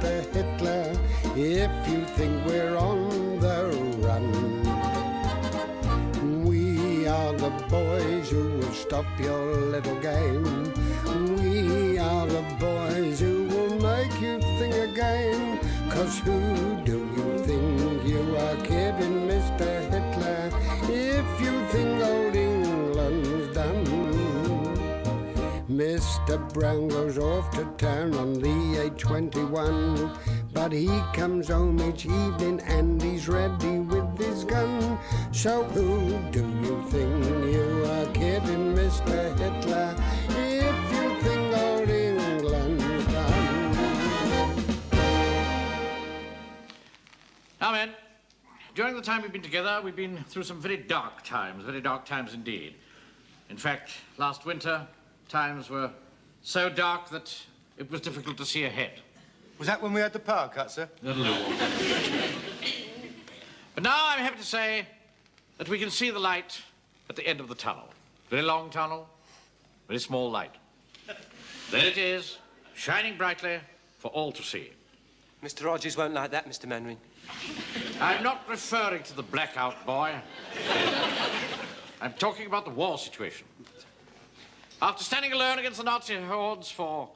Mr. Hitler, if you think we're on the run. We are the boys who will stop your little game. We are the boys who will make you think again. 'Cause who do you think you are kidding, Mr. Hitler, if you think old England's done? Mr. Brown goes off to town on the A21, but he comes home each evening and he's ready with his gun. So who do you think you are kidding, Mr. Hitler, if you think old England's done? Now, men, during the time we've been together, we've been through some very dark times indeed. In fact, last winter, times were so dark that it was difficult to see ahead. Was that when we had the power cut, sir? That'll do. But now I'm happy to say that we can see the light at the end of the tunnel. Very long tunnel, very small light. There it is, shining brightly for all to see. Mr. Rogers won't like that, Mr. Manring. I'm not referring to the blackout, boy. I'm talking about the war situation. After standing alone against the Nazi hordes for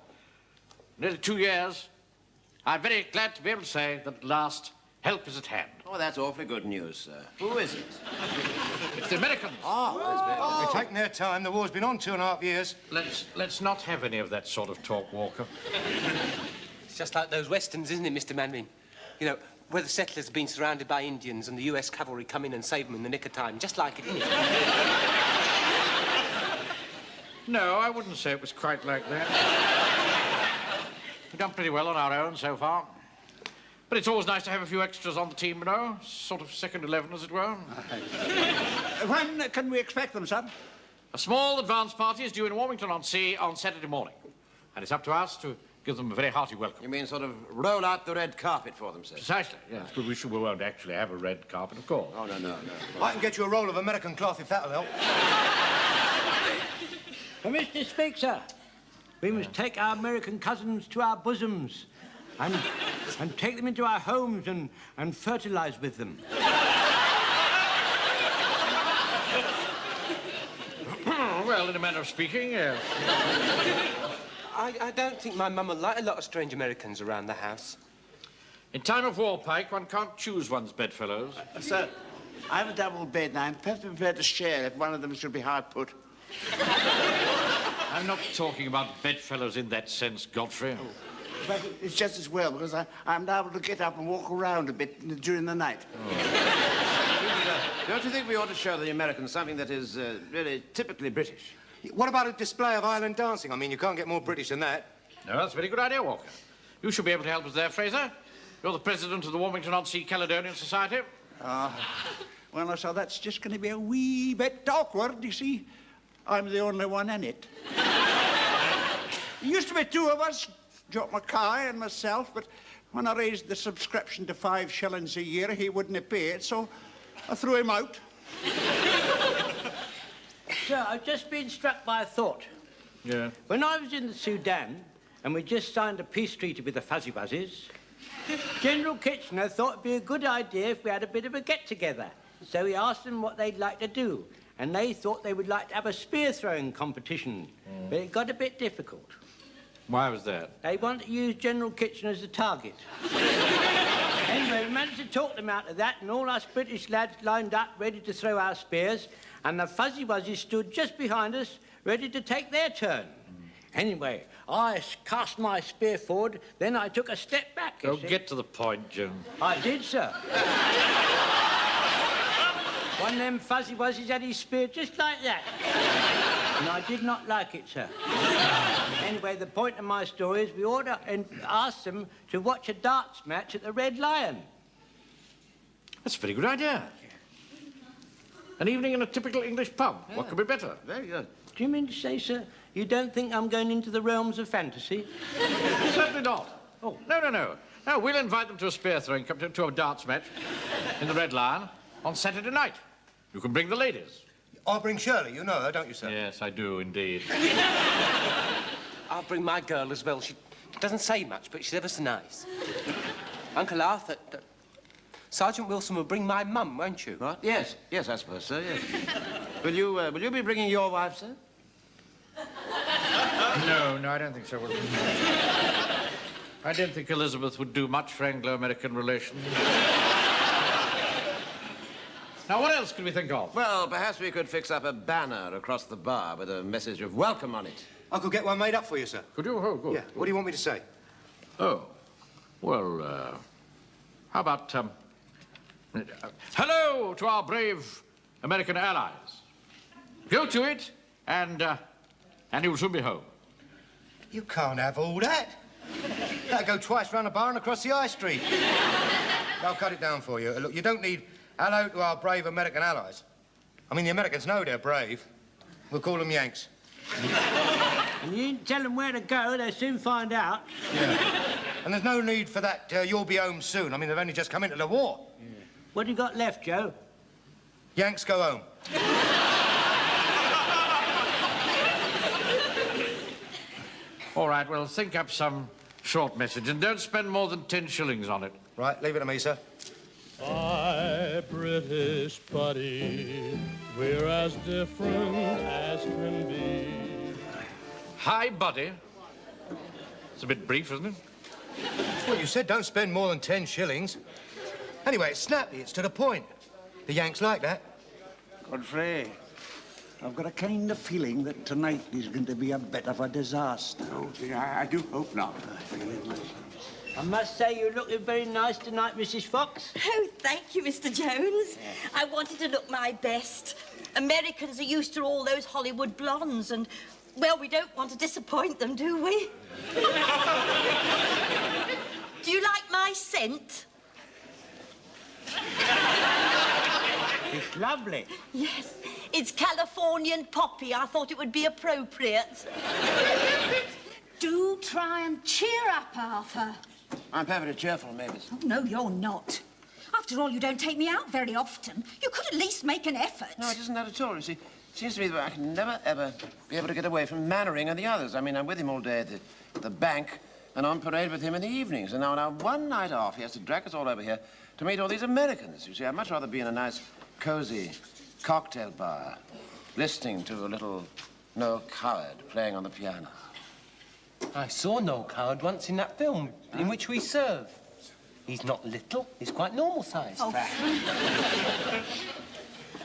nearly 2 years, I'm very glad to be able to say that at last help is at hand. Oh, that's awfully good news, sir. Who is it? It's the Americans. They're taking their time. The war's been on 2.5 years. Let's not have any of that sort of talk, Walker. It's just like those westerns, isn't it, Mr. Manring? You know, where the settlers have been surrounded by Indians and the US cavalry come in and save them in the nick of time. Just like it, isn't it? No, I wouldn't say it was quite like that. We've done pretty well on our own so far. But it's always nice to have a few extras on the team, you know. Sort of second 11, as it were. When can we expect them, sir? A small advance party is due in Warmington-on-Sea on Saturday morning. And it's up to us to give them a very hearty welcome. You mean sort of roll out the red carpet for them, sir? Precisely, yes. But we won't actually have a red carpet, of course. Oh, no. I can get you a roll of American cloth if that'll help. Mr. Speaker, sir, we must take our American cousins to our bosoms and take them into our homes and fertilize with them. Well, in a manner of speaking, yes. I don't think my mum will like a lot of strange Americans around the house. In time of war, Pike, one can't choose one's bedfellows. Sir, I have a double bed and I'm perfectly prepared to share if one of them should be hard put. I'm not talking about bedfellows in that sense, Godfrey. But it's just as well because I'm able to get up and walk around a bit during the night. Don't you think we ought to show the Americans something that is really typically British? What about a display of island dancing? I mean, you can't get more British than that. No, that's a very good idea, Walker. You should be able to help us there, Fraser. You're the president of the Warmington-on-Sea Caledonian Society. Well, so that's just going to be a wee bit awkward, you see. I'm the only one in it. There used to be two of us, Joe Mackay and myself, but when I raised the subscription to 5 shillings a year, he wouldn't pay it, so I threw him out. Sir, I've just been struck by a thought. Yeah. When I was in the Sudan, and we just signed a peace treaty with the Fuzzy Wuzzies, General Kitchener thought it'd be a good idea if we had a bit of a get-together. So he asked them what they'd like to do, and they thought they would like to have a spear-throwing competition. But it got a bit difficult. Why was that? They wanted to use General Kitchener as a target. Anyway, we managed to talk them out of that, and all us British lads lined up, ready to throw our spears, and the Fuzzy Wuzzies stood just behind us, ready to take their turn. Anyway, I cast my spear forward, then I took a step back, you see. Get to the point, Jim. I did, sir. One of them Fuzzy Wuzzies had his spear just like that. And I did not like it, sir. Anyway, the point of my story is we ought to ask them to watch a darts match at the Red Lion. That's a very good idea. An evening in a typical English pub. Yeah. What could be better? Very good. Do you mean to say, sir, you don't think I'm going into the realms of fantasy? Certainly not. Oh, no. No, we'll invite them to a spear throwing, to a darts match in the Red Lion on Saturday night. You can bring the ladies. I'll bring Shirley. You know her, don't you, sir? Yes, I do, indeed. I'll bring my girl as well. She Doesn't say much, but she's ever so nice. Uncle Arthur, Sergeant Wilson will bring my mum, won't you? What? Yes, yes, I suppose so, yes. Will you be bringing your wife, sir? No, I don't think so. I don't think Elizabeth would do much for Anglo-American relations. Now, what else could we think of? Well, perhaps we could fix up a banner across the bar with a message of welcome on it. I could get one made up for you, sir. Could you? Oh, good. Yeah. What do you want me to say? Oh, well, how about, hello to our brave American allies. Go to it, and you'll soon be home. You can't have all that. That'd go twice round the bar and across the high street. I'll cut it down for you. Look, you don't need hello to our brave American allies. I mean, the Americans know they're brave. We'll call them Yanks. And you didn't tell them where to go, they'll soon find out. Yeah. And there's no need for that, you'll be home soon. I mean, they've only just come into the war. Yeah. What have you got left, Joe? Yanks go home. All right, well, think up some short message and don't spend more than 10 shillings on it. Right, leave it to me, sir. Hi, British buddy, we're as different as can be. Hi, buddy. It's a bit brief, isn't it? That's what you said, don't spend more than 10 shillings. Anyway, it's snappy, it's to the point. The Yanks like that. Godfrey, I've got a kind of feeling that tonight is going to be a bit of a disaster. Oh, dear, I do hope not. I must say you're looking very nice tonight, Mrs. Fox. Oh, thank you, Mr. Jones. I wanted to look my best. Americans are used to all those Hollywood blondes and, well, we don't want to disappoint them, do we? Do you like my scent? It's lovely. Yes, it's Californian poppy. I thought it would be appropriate. Do try and cheer up, Arthur. I'm perfectly cheerful, Mavis. Oh, no, you're not. After all, you don't take me out very often. You could at least make an effort. No, it isn't that at all. You see, it seems to me that I can never, ever be able to get away from Mannering and the others. I mean, I'm with him all day at the bank and on parade with him in the evenings. And now one night off, he has to drag us all over here to meet all these Americans. You see, I'd much rather be in a nice, cosy cocktail bar, listening to a little Noel Coward playing on the piano. I saw Noel Coward once in that film in which we serve. He's not little, he's quite normal size. Oh,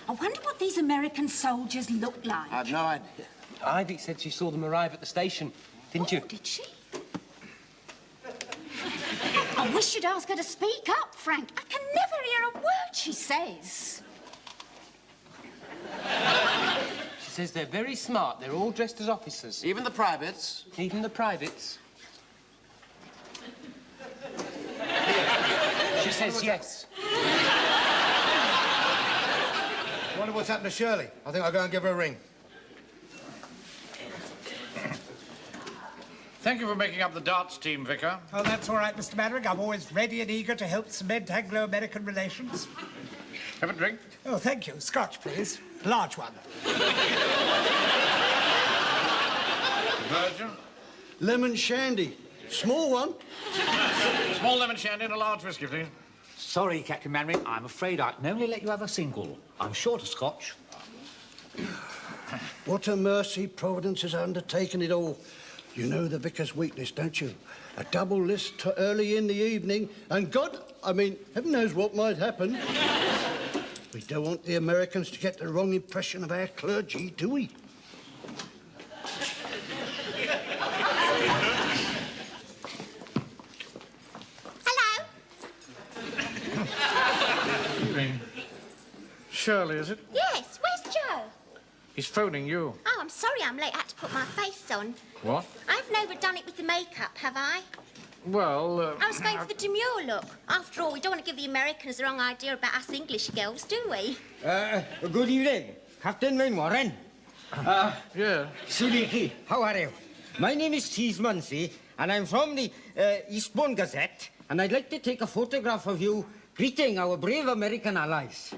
I wonder what these American soldiers look like. I've no idea. Ivy said she saw them arrive at the station, didn't you? Did she? I wish you'd ask her to speak up, Frank. I can never hear a word she says. She says they're very smart. They're all dressed as officers. Even the privates? Even the privates. She says yes. I wonder what's happened to Shirley. I think I'll go and give her a ring. Thank you for making up the darts team, Vicar. Oh, that's all right, Mr. Mannering. I'm always ready and eager to help cement Anglo-American relations. Have a drink. Oh, thank you. Scotch, please. Large one. Virgin. Lemon shandy. Small one. Small lemon shandy and a large whiskey, please. Sorry, Captain Mannering, I'm afraid I can only let you have a single. I'm short of Scotch. What a mercy Providence has undertaken it all. You know the vicar's weakness, don't you? A double list early in the evening, and heaven knows what might happen. We don't want the Americans to get the wrong impression of our clergy, do we? Hello? Shirley, is it? Yes, where's Joe? He's phoning you. Oh, I'm sorry I'm late. I had to put my face on. What? I haven't overdone it with the makeup, have I? Well, I was going for the demure look. After all, we don't want to give the Americans the wrong idea about us English girls, do we? Good evening, Captain Mainwaring. yeah. Suliki, how are you? My name is Tees Munsey, and I'm from the Eastbourne Gazette, and I'd like to take a photograph of you greeting our brave American allies.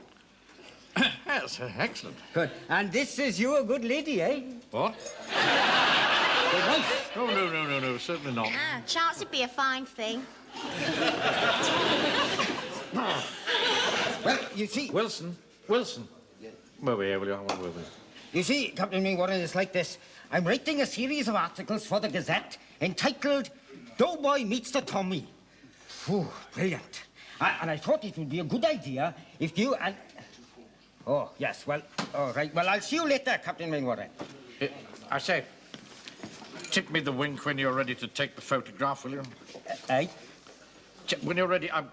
Yes, excellent. Good. And this is you, a good lady, eh? What? Oh, no, certainly not. Ah, chance would be a fine thing. Well, you see... Wilson. Where were you? You see, Captain Mingwarren, it's like this. I'm writing a series of articles for the Gazette entitled Doughboy Meets the Tommy. Phew, brilliant. And I thought it would be a good idea if you and... Oh, yes, well, all right. Well, I'll see you later, Captain Mingwarren. I say, tip me the wink when you're ready to take the photograph, will you? Aye? When you're ready, I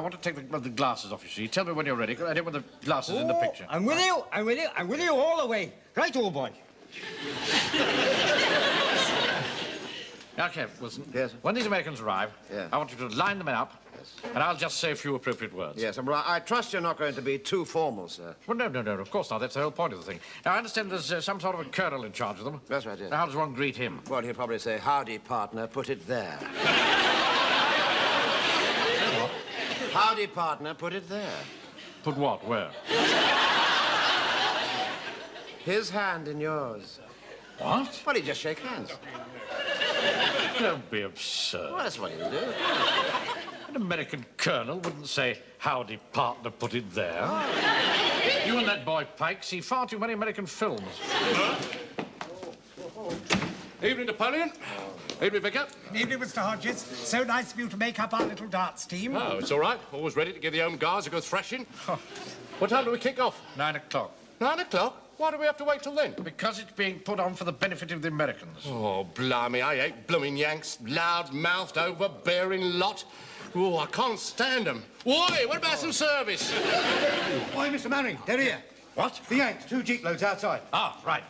want to take the glasses off, you see. Tell me when you're ready. I don't want the glasses in the picture. I'm with you all the way. Right, old boy. Okay, Wilson. Yes. When these Americans arrive, Yeah. I want you to line them up, and I'll just say a few appropriate words. Yes, I trust you're not going to be too formal, sir. Well, no, of course not. That's the whole point of the thing. Now, I understand there's some sort of a colonel in charge of them. That's right, yes. Now, how does one greet him? Well, he'll probably say, howdy, partner, put it there. Howdy, partner, put it there. Put what? Where? His hand in yours. What? Well, he just shake hands. Don't be absurd. Well, that's what he'll do. An American colonel wouldn't say, howdy, partner, put it there. You and that boy Pike see far too many American films. Evening, Napoleon. Evening, Vicar. Evening, Mr. Hodges. So nice of you to make up our little darts team. Oh, it's all right. Always ready to give the home guards a good thrashing. What time do we kick off? 9 o'clock. 9 o'clock? Why do we have to wait till then? Because it's being put on for the benefit of the Americans. Oh, blimey, I hate blooming Yanks. Loud-mouthed, overbearing lot. Oh, I can't stand them. Why? What about some service? Why, Mr. Mannering, they're here. What? The Yanks, 2 jeep loads outside. Ah, right.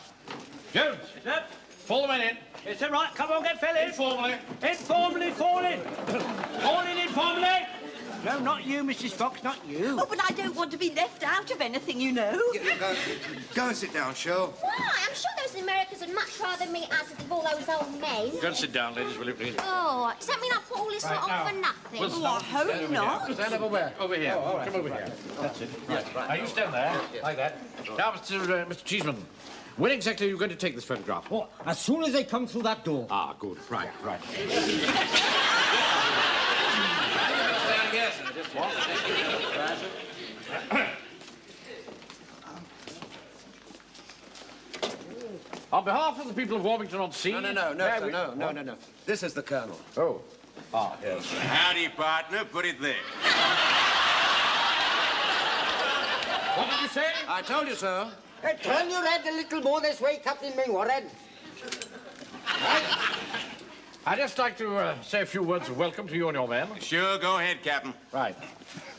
Jones, Sir? fall the men in. Yes, sir, right. Come on, get fell in. Informally. Informally, fall in. Fall in informally. No, not you, Mrs. Fox, not you. Oh, but I don't want to be left out of anything, you know. Go and sit down, Cheryl. Why? I'm sure those Americans would much rather meet us than all those old men. Go and sit down, ladies, will you, please? Oh, does that mean I put all this lot on for nothing? Wilson, Oh, I hope not. Stand over where? Over here. Come over here. That's it. Right. Now, you stand there, like that. Now, Mr. Cheeseman, when exactly are you going to take this photograph? Oh, as soon as they come through that door. Ah, good. Right. On behalf of the people of Warmington-on-Sea... No. This is the Colonel. Oh. Ah, yes. Howdy, partner. Put it there. What did you say? I told you so. Turn your head a little more this way, Captain Mingwarren. I'd just like to say a few words of welcome to you and your men. Sure, go ahead, Captain. Right.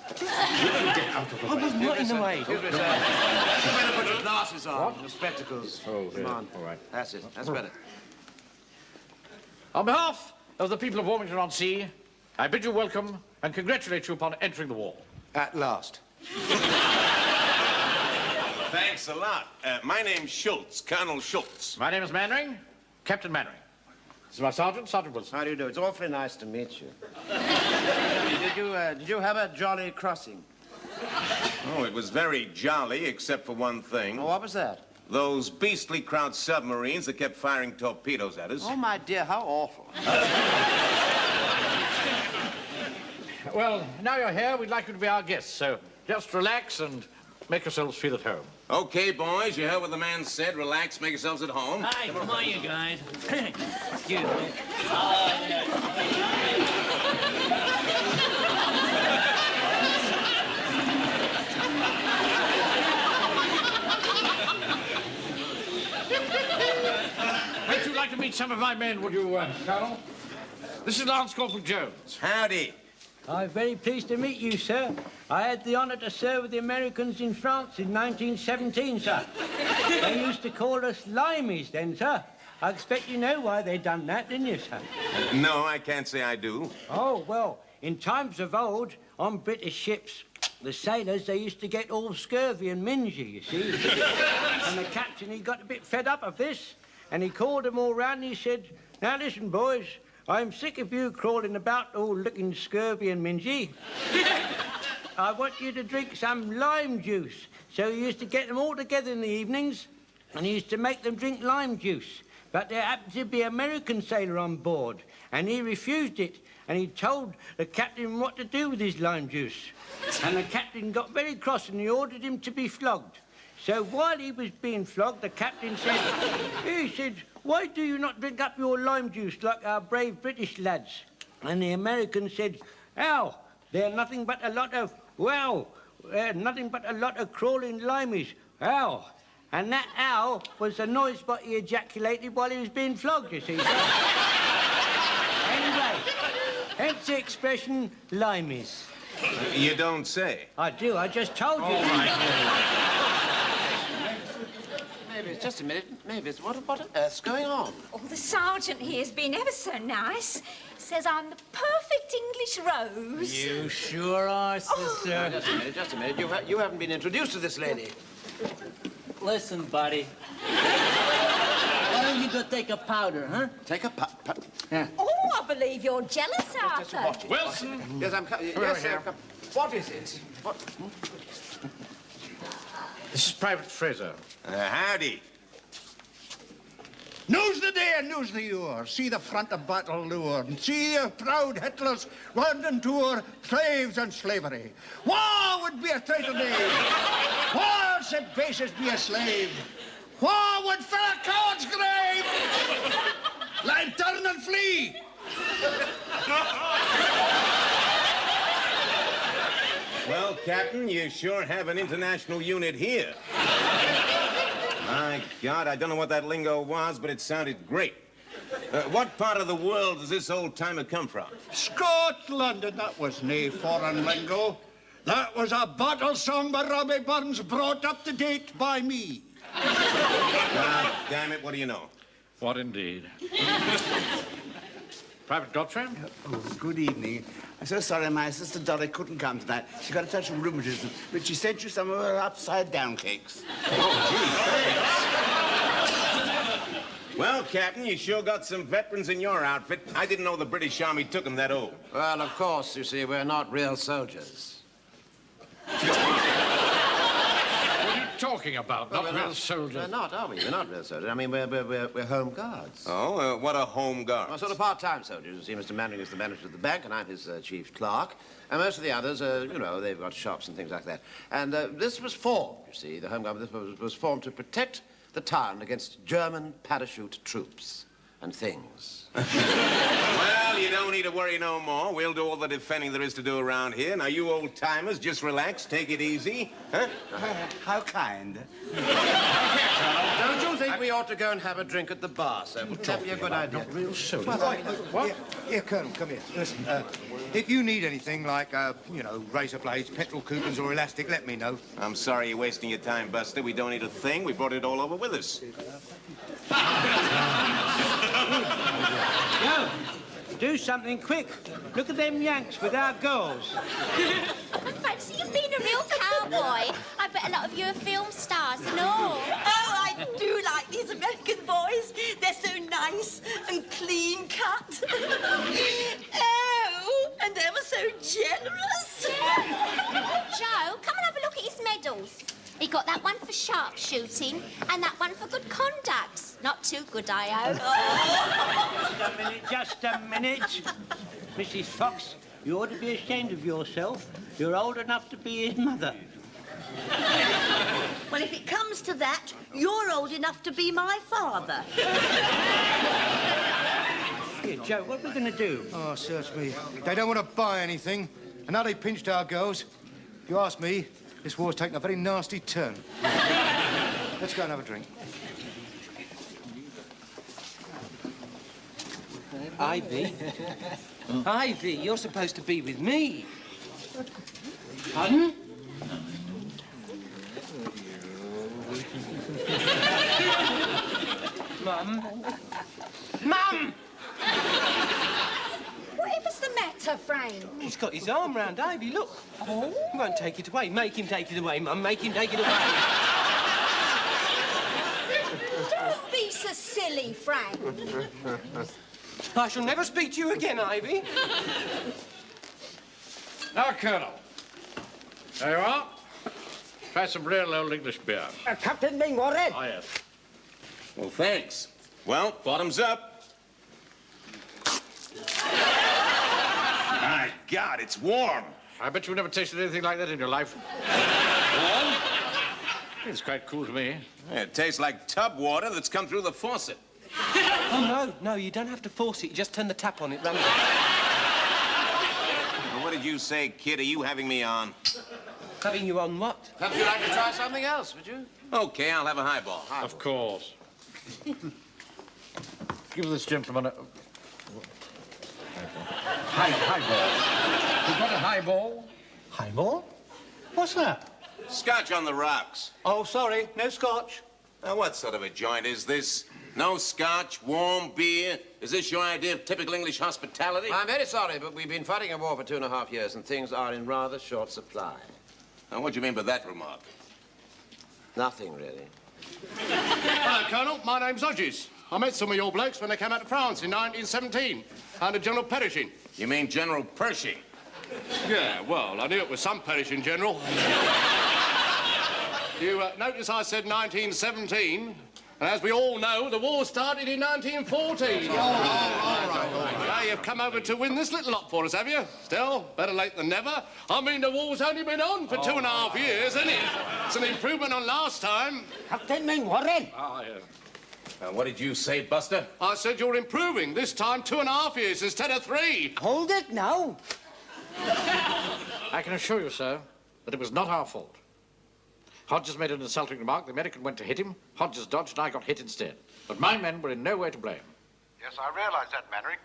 I was not in the way. Excuse me, sir. You better put your glasses on. What? Your spectacles. Oh, Come on. All right. That's it. That's better. On behalf of the people of Warmington-on-Sea, I bid you welcome and congratulate you upon entering the war. At last. Thanks a lot. My name's Schultz, Colonel Schultz. My name is Mannering, Captain Mannering. This is my sergeant, Sergeant Wilson. How do you do? It's awfully nice to meet you. Did you have a jolly crossing? Oh, it was very jolly, except for one thing. Oh, what was that? Those beastly Kraut submarines that kept firing torpedoes at us. Oh, my dear, how awful. Well, now you're here, we'd like you to be our guests, so just relax and make yourselves feel at home. Okay, boys, you heard what the man said. Relax, make yourselves at home. Hi, come on, you guys. Excuse me. Would you like to meet some of my men, would you, Colonel? This is Lance Corporal Jones. Howdy. I'm very pleased to meet you, sir. I had the honor to serve with the Americans in France in 1917, sir. They used to call us limeys then, sir. I expect you know why they done that, didn't you, sir? No, I can't say I do. Oh, well, in times of old, on British ships, the sailors, they used to get all scurvy and mingy, you see. And the captain, he got a bit fed up of this, and he called them all round and he said, now listen, boys, I'm sick of you crawling about all looking scurvy and mingy. I want you to drink some lime juice. So he used to get them all together in the evenings, and he used to make them drink lime juice. but there happened to be an American sailor on board, and he refused it, and he told the captain what to do with his lime juice. And the captain got very cross, and he ordered him to be flogged. So while he was being flogged, the captain said, "Why do you not drink up your lime juice like our brave British lads?" And the American said, "Ow, they're nothing but a lot of, nothing but a lot of crawling limeys. Ow." And that ow was the noise what he ejaculated while he was being flogged, you see. Anyway, hence the expression limeys. You don't say. I do, I just told you. Maybe it's just a minute. Maybe it's what on earth's going on? Oh, the sergeant here's been ever so nice. Says I'm the perfect English rose. You sure are, sister. Just a minute. You haven't been introduced to this lady. Listen, buddy. Why don't you go take a powder, huh? Take a powder? Yeah. Oh, I believe you're jealous, Arthur. Wilson! Yes, I'm coming. Yes, sir. What is it? What? This is Private Fraser. Howdy. Now's the day and now's the hour. See the front of battle lure, and see your proud Hitler's London tour, slaves and slavery. War would be a traitor name. War said basis be a slave. War would fill a coward's grave. Line, turn and flee. Well, Captain, you sure have an international unit here. My God, I don't know what that lingo was, but it sounded great. What part of the world does this old-timer come from? Scotland, and that was nae foreign lingo. That was a battle song by Robbie Burns, brought up to date by me. God damn it, what do you know? What indeed? Private Gottfried? Oh, good evening. I'm so sorry my sister Dolly couldn't come tonight. She got a touch of rheumatism, but she sent you some of her upside-down cakes. Well, Captain, you sure got some veterans in your outfit. I didn't know the British Army took them that old. Well, of course, you see, we're not real soldiers. Talking about, Well, not we're real soldiers. We're not, are we? We're not real soldiers. I mean, we're home guards. Oh, what a home guard. Well, sort of part-time soldiers. You see, Mr. Manning is the manager of the bank, and I'm his chief clerk. And most of the others, you know, they've got shops and things like that. And this was formed, you see, the home guard this was formed to protect the town against German parachute troops and things. Well, you don't need to worry no more. We'll do all the defending there is to do around here. Now, you old-timers, just relax, take it easy. Huh? How kind. Don't you think we ought to go and have a drink at the bar, sir? Wouldn't that be a good idea? Not real soldiers. What? Here, Colonel, come here. Listen, if you need anything like, you know, razor blades, petrol coupons, or elastic, let me know. I'm sorry you're wasting your time, Buster. We don't need a thing. We brought it all over with us. Yo, do something quick. Look at them Yanks with our girls. I fancy you being a real cowboy. I bet a lot of you are film stars and all. Oh, I do like these American boys. They're so nice and clean cut. Oh, and they were so generous. Joe, come and have a look at his medals. He got that one for sharpshooting and that one for good conduct. Not too good, I hope. Just a minute. Mrs. Fox, you ought to be ashamed of yourself. You're old enough to be his mother. Well, if it comes to that, you're old enough to be my father. Here, Joe, what are we going to do? Oh, search me. They don't want to buy anything, and now they pinched our girls. If you ask me, this war's taken a very nasty turn. Let's go and have a drink. Ivy? Ivy, you're supposed to be with me. Pardon? Mum? Mum! Whatever's the matter, Frank? He's got his arm round Ivy, look. Oh? He won't take it away. Make him take it away, Mum. Make him take it away. Don't be so silly, Frank. I shall never speak to you again, Ivy. Now, Colonel. There you are. Try some real old English beer. Captain being worried. Oh, yes. Well, thanks. Well, bottoms up. My God, it's warm. I bet you've never tasted anything like that in your life. Warm? It's quite cool to me. Yeah, it tastes like tub water that's come through the faucet. Oh, no, you don't have to force it. You just turn the tap on, it runs. Well, what did you say, kid? Are you having me on? Having you on what? Perhaps you'd like to try something else, would you? Okay, I'll have a highball. Of course. Give this gentleman a... Highball. You got a highball? Highball? What's that? Scotch on the rocks. Oh, sorry, no scotch. Now, what sort of a joint is this? No scotch, warm beer? Is this your idea of typical English hospitality? I'm very sorry, but we've been fighting a war for 2.5 years, and things are in rather short supply. Now, what do you mean by that remark? Nothing, really. Hello, Colonel. My name's Hodges. I met some of your blokes when they came out to France in 1917 under General Pershing. You mean General Pershing? Yeah, well, I knew it was some Pershing general. You notice I said 1917, and as we all know, the war started in 1914. All right. Now, you've come over to win this little lot for us, have you? Still, better late than never. I mean, the war's only been on for 2.5 years, isn't it? It's an improvement on last time. Captain Mainwaring. Oh, yeah. Now, what did you say, Buster? I said you're improving. This time, 2.5 years instead of 3. Hold it now. I can assure you, sir, that it was not our fault. Hodges made an insulting remark. The American went to hit him. Hodges dodged, and I got hit instead. But my men were in no way to blame. Yes, I realize that, Mannering.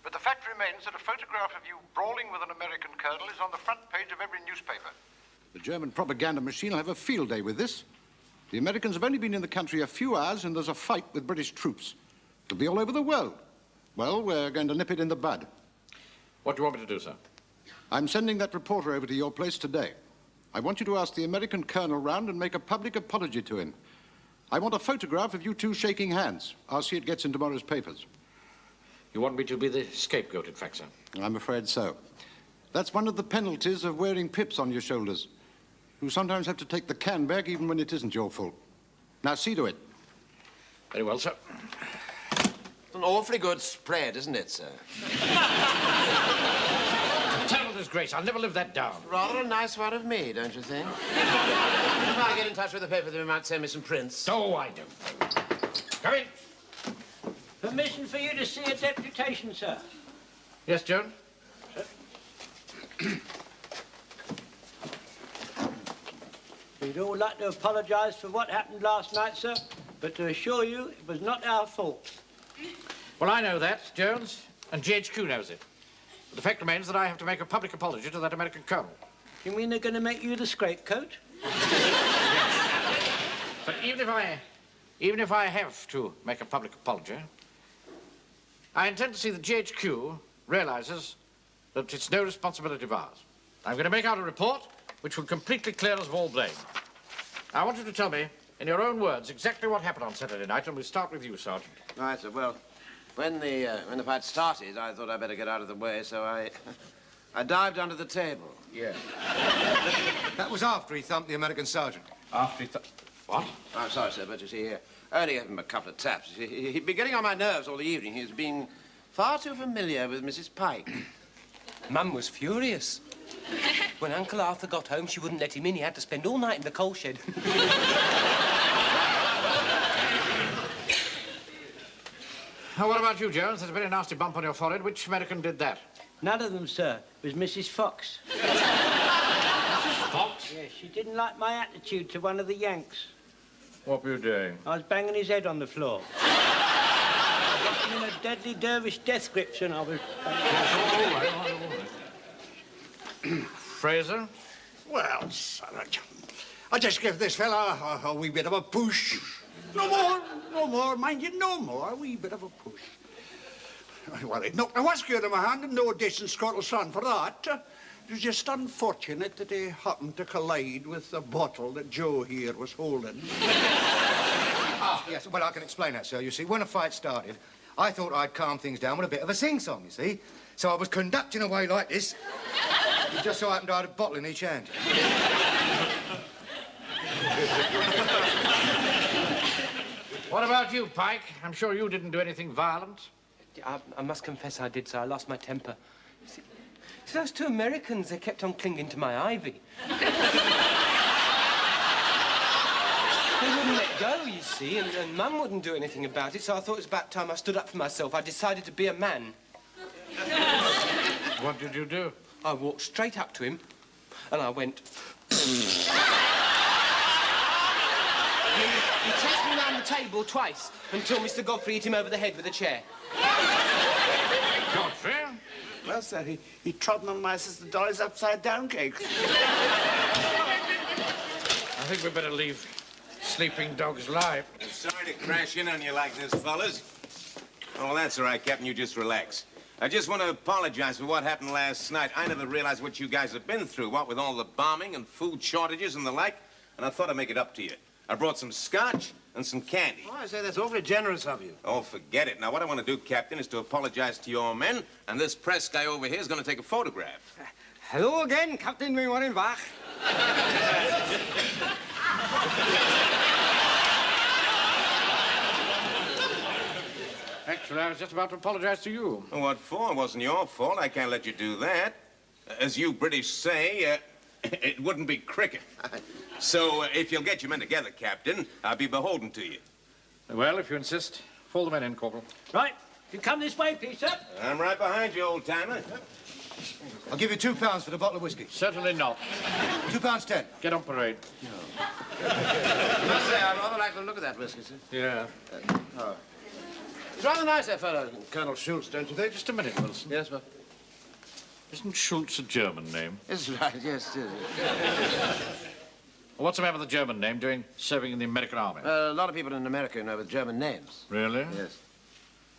But the fact remains that a photograph of you brawling with an American colonel is on the front page of every newspaper. The German propaganda machine will have a field day with this. The Americans have only been in the country a few hours, and there's a fight with British troops. It'll be all over the world. Well, we're going to nip it in the bud. What do you want me to do, sir? I'm sending that reporter over to your place today. I want you to ask the American colonel round and make a public apology to him. I want a photograph of you two shaking hands. I'll see it gets in tomorrow's papers. You want me to be the scapegoat, in fact, sir? I'm afraid so. That's one of the penalties of wearing pips on your shoulders. You sometimes have to take the can back even when it isn't your fault. Now, see to it. Very well, sir. It's an awfully good spread, isn't it, sir? Terrible disgrace. I'll never live that down. Rather a nice one of me, don't you think? If I get in touch with the paper, they might send me some prints. Oh, I don't. Come in. Permission for you to see a deputation, sir. Yes, Joan? We'd all like to apologise for what happened last night, sir, but to assure you it was not our fault. Well, I know that, Jones, and GHQ knows it. But the fact remains that I have to make a public apology to that American colonel. You mean they're going to make you the scapegoat? But even if I have to make a public apology, I intend to see that GHQ realizes that it's no responsibility of ours. I'm going to make out a report which will completely clear us of all blame. I want you to tell me, in your own words, exactly what happened on Saturday night, and we'll start with you, Sergeant. All right, sir. Well, when the fight started, I thought I'd better get out of the way, so I dived under the table. Yeah. That was after he thumped the American sergeant. After he What? I'm sorry, sir, but you see, I only gave him a couple of taps. He'd been getting on my nerves all the evening. He was being far too familiar with Mrs. Pike. Mum was furious. When Uncle Arthur got home, she wouldn't let him in. He had to spend all night in the coal shed. Now, what about you, Jones? There's a very nasty bump on your forehead. Which American did that? None of them, sir. It was Mrs. Fox. Mrs. Fox? Yes, she didn't like my attitude to one of the Yanks. What were you doing? I was banging his head on the floor. I got him in a deadly dervish death grips and I was... All right. Fraser? Well, sir, I'll just give this fella a wee bit of a push. No more, mind you, no more. A wee bit of a push. Well, it knocked a whiskey out of my hand and no decent Scottish son for that. It was just unfortunate that he happened to collide with the bottle that Joe here was holding. Ah, yes, well, I can explain that, sir. You see, when the fight started, I thought I'd calm things down with a bit of a sing-song, you see. So I was conducting away like this. It just so happened I had a bottle in each hand. What about you, Pike? I'm sure you didn't do anything violent. I must confess I did, sir. I lost my temper. See, those two Americans, they kept on clinging to my ivy. They wouldn't let go, you see, and Mum wouldn't do anything about it, so I thought it was about time I stood up for myself. I decided to be a man. What did you do? I walked straight up to him, and I went... He chased me round the table twice until Mr. Godfrey hit him over the head with a chair. Godfrey? Well, sir, he trodden on my sister Dolly's upside-down cake. I think we'd better leave Sleeping Dogs Live. I'm sorry to crash in on you like this, fellas. Oh, that's all right, Captain. You just relax. I just want to apologize for what happened last night. I never realized what you guys have been through, what with all the bombing and food shortages and the like, and I thought I'd make it up to you. I brought some scotch and some candy. Oh, I say, that's awfully generous of you. Oh, forget it. Now, what I want to do, Captain, is to apologize to your men, and this press guy over here is going to take a photograph. Hello again, Captain Warrenbach. Actually, I was just about to apologize to you. What for? It wasn't your fault. I can't let you do that. As you British say, it wouldn't be cricket. So, if you'll get your men together, Captain, I'll be beholden to you. Well, if you insist, fall the men in, Corporal. Right. You come this way, please, sir. I'm right behind you, old-timer. I'll give you £2 for the bottle of whiskey. Certainly not. £2.10. Get on parade. I must say, I rather like the look of that whiskey, sir. Yeah. Oh. It's rather nice, that fellow, Colonel Schultz, don't you think? Just a minute, Wilson. Yes, sir. Isn't Schultz a German name? It's right, yes, it is. Well, what's the man with the German name doing serving in the American Army? A lot of people in America know with German names. Really? Yes.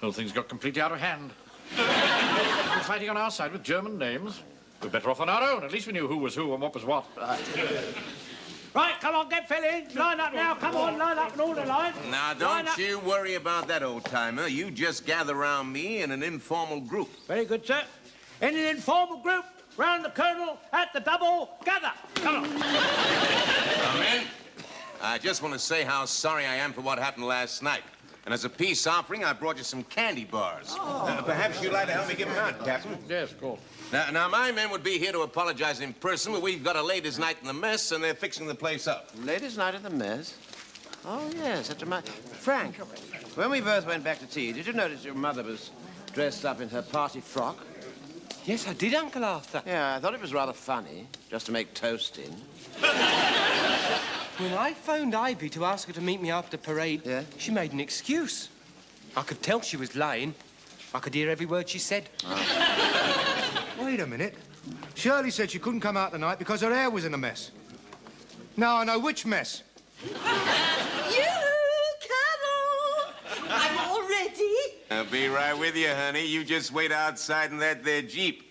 Well, things got completely out of hand. We're fighting on our side with German names. We're better off on our own. At least we knew who was who and what was what. Right, come on, get filling. Line up now, come on, line up in all the line. Now, don't you worry about that, old-timer. You just gather around me in an informal group. Very good, sir. In an informal group, round the Colonel at the double, gather. Come on. Come in. I just want to say how sorry I am for what happened last night. And as a peace offering, I brought you some candy bars. Oh. Perhaps you'd like to help me give them out, Captain? Yes, of course. Now, my men would be here to apologize in person, but we've got a ladies' night in the mess, and they're fixing the place up. Ladies' night at the mess? Oh, yes, that's my... Frank, when we both went back to tea, did you notice your mother was dressed up in her party frock? Yes, I did, Uncle Arthur. Yeah, I thought it was rather funny, just to make toast in. When I phoned Ivy to ask her to meet me after parade, she made an excuse. I could tell she was lying. I could hear every word she said. Wait a minute. Shirley said she couldn't come out tonight because her hair was in a mess. Now I know which mess. You, Carol! I'm all ready. I'll be right with you, honey. You just wait outside in that there Jeep.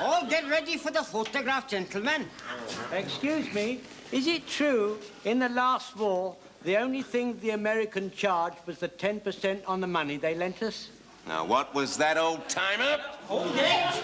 All get ready for the photograph, gentlemen. Excuse me, is it true in the last war the only thing the American charged was the 10% on the money they lent us? Now, what was that, old-timer? Hold it!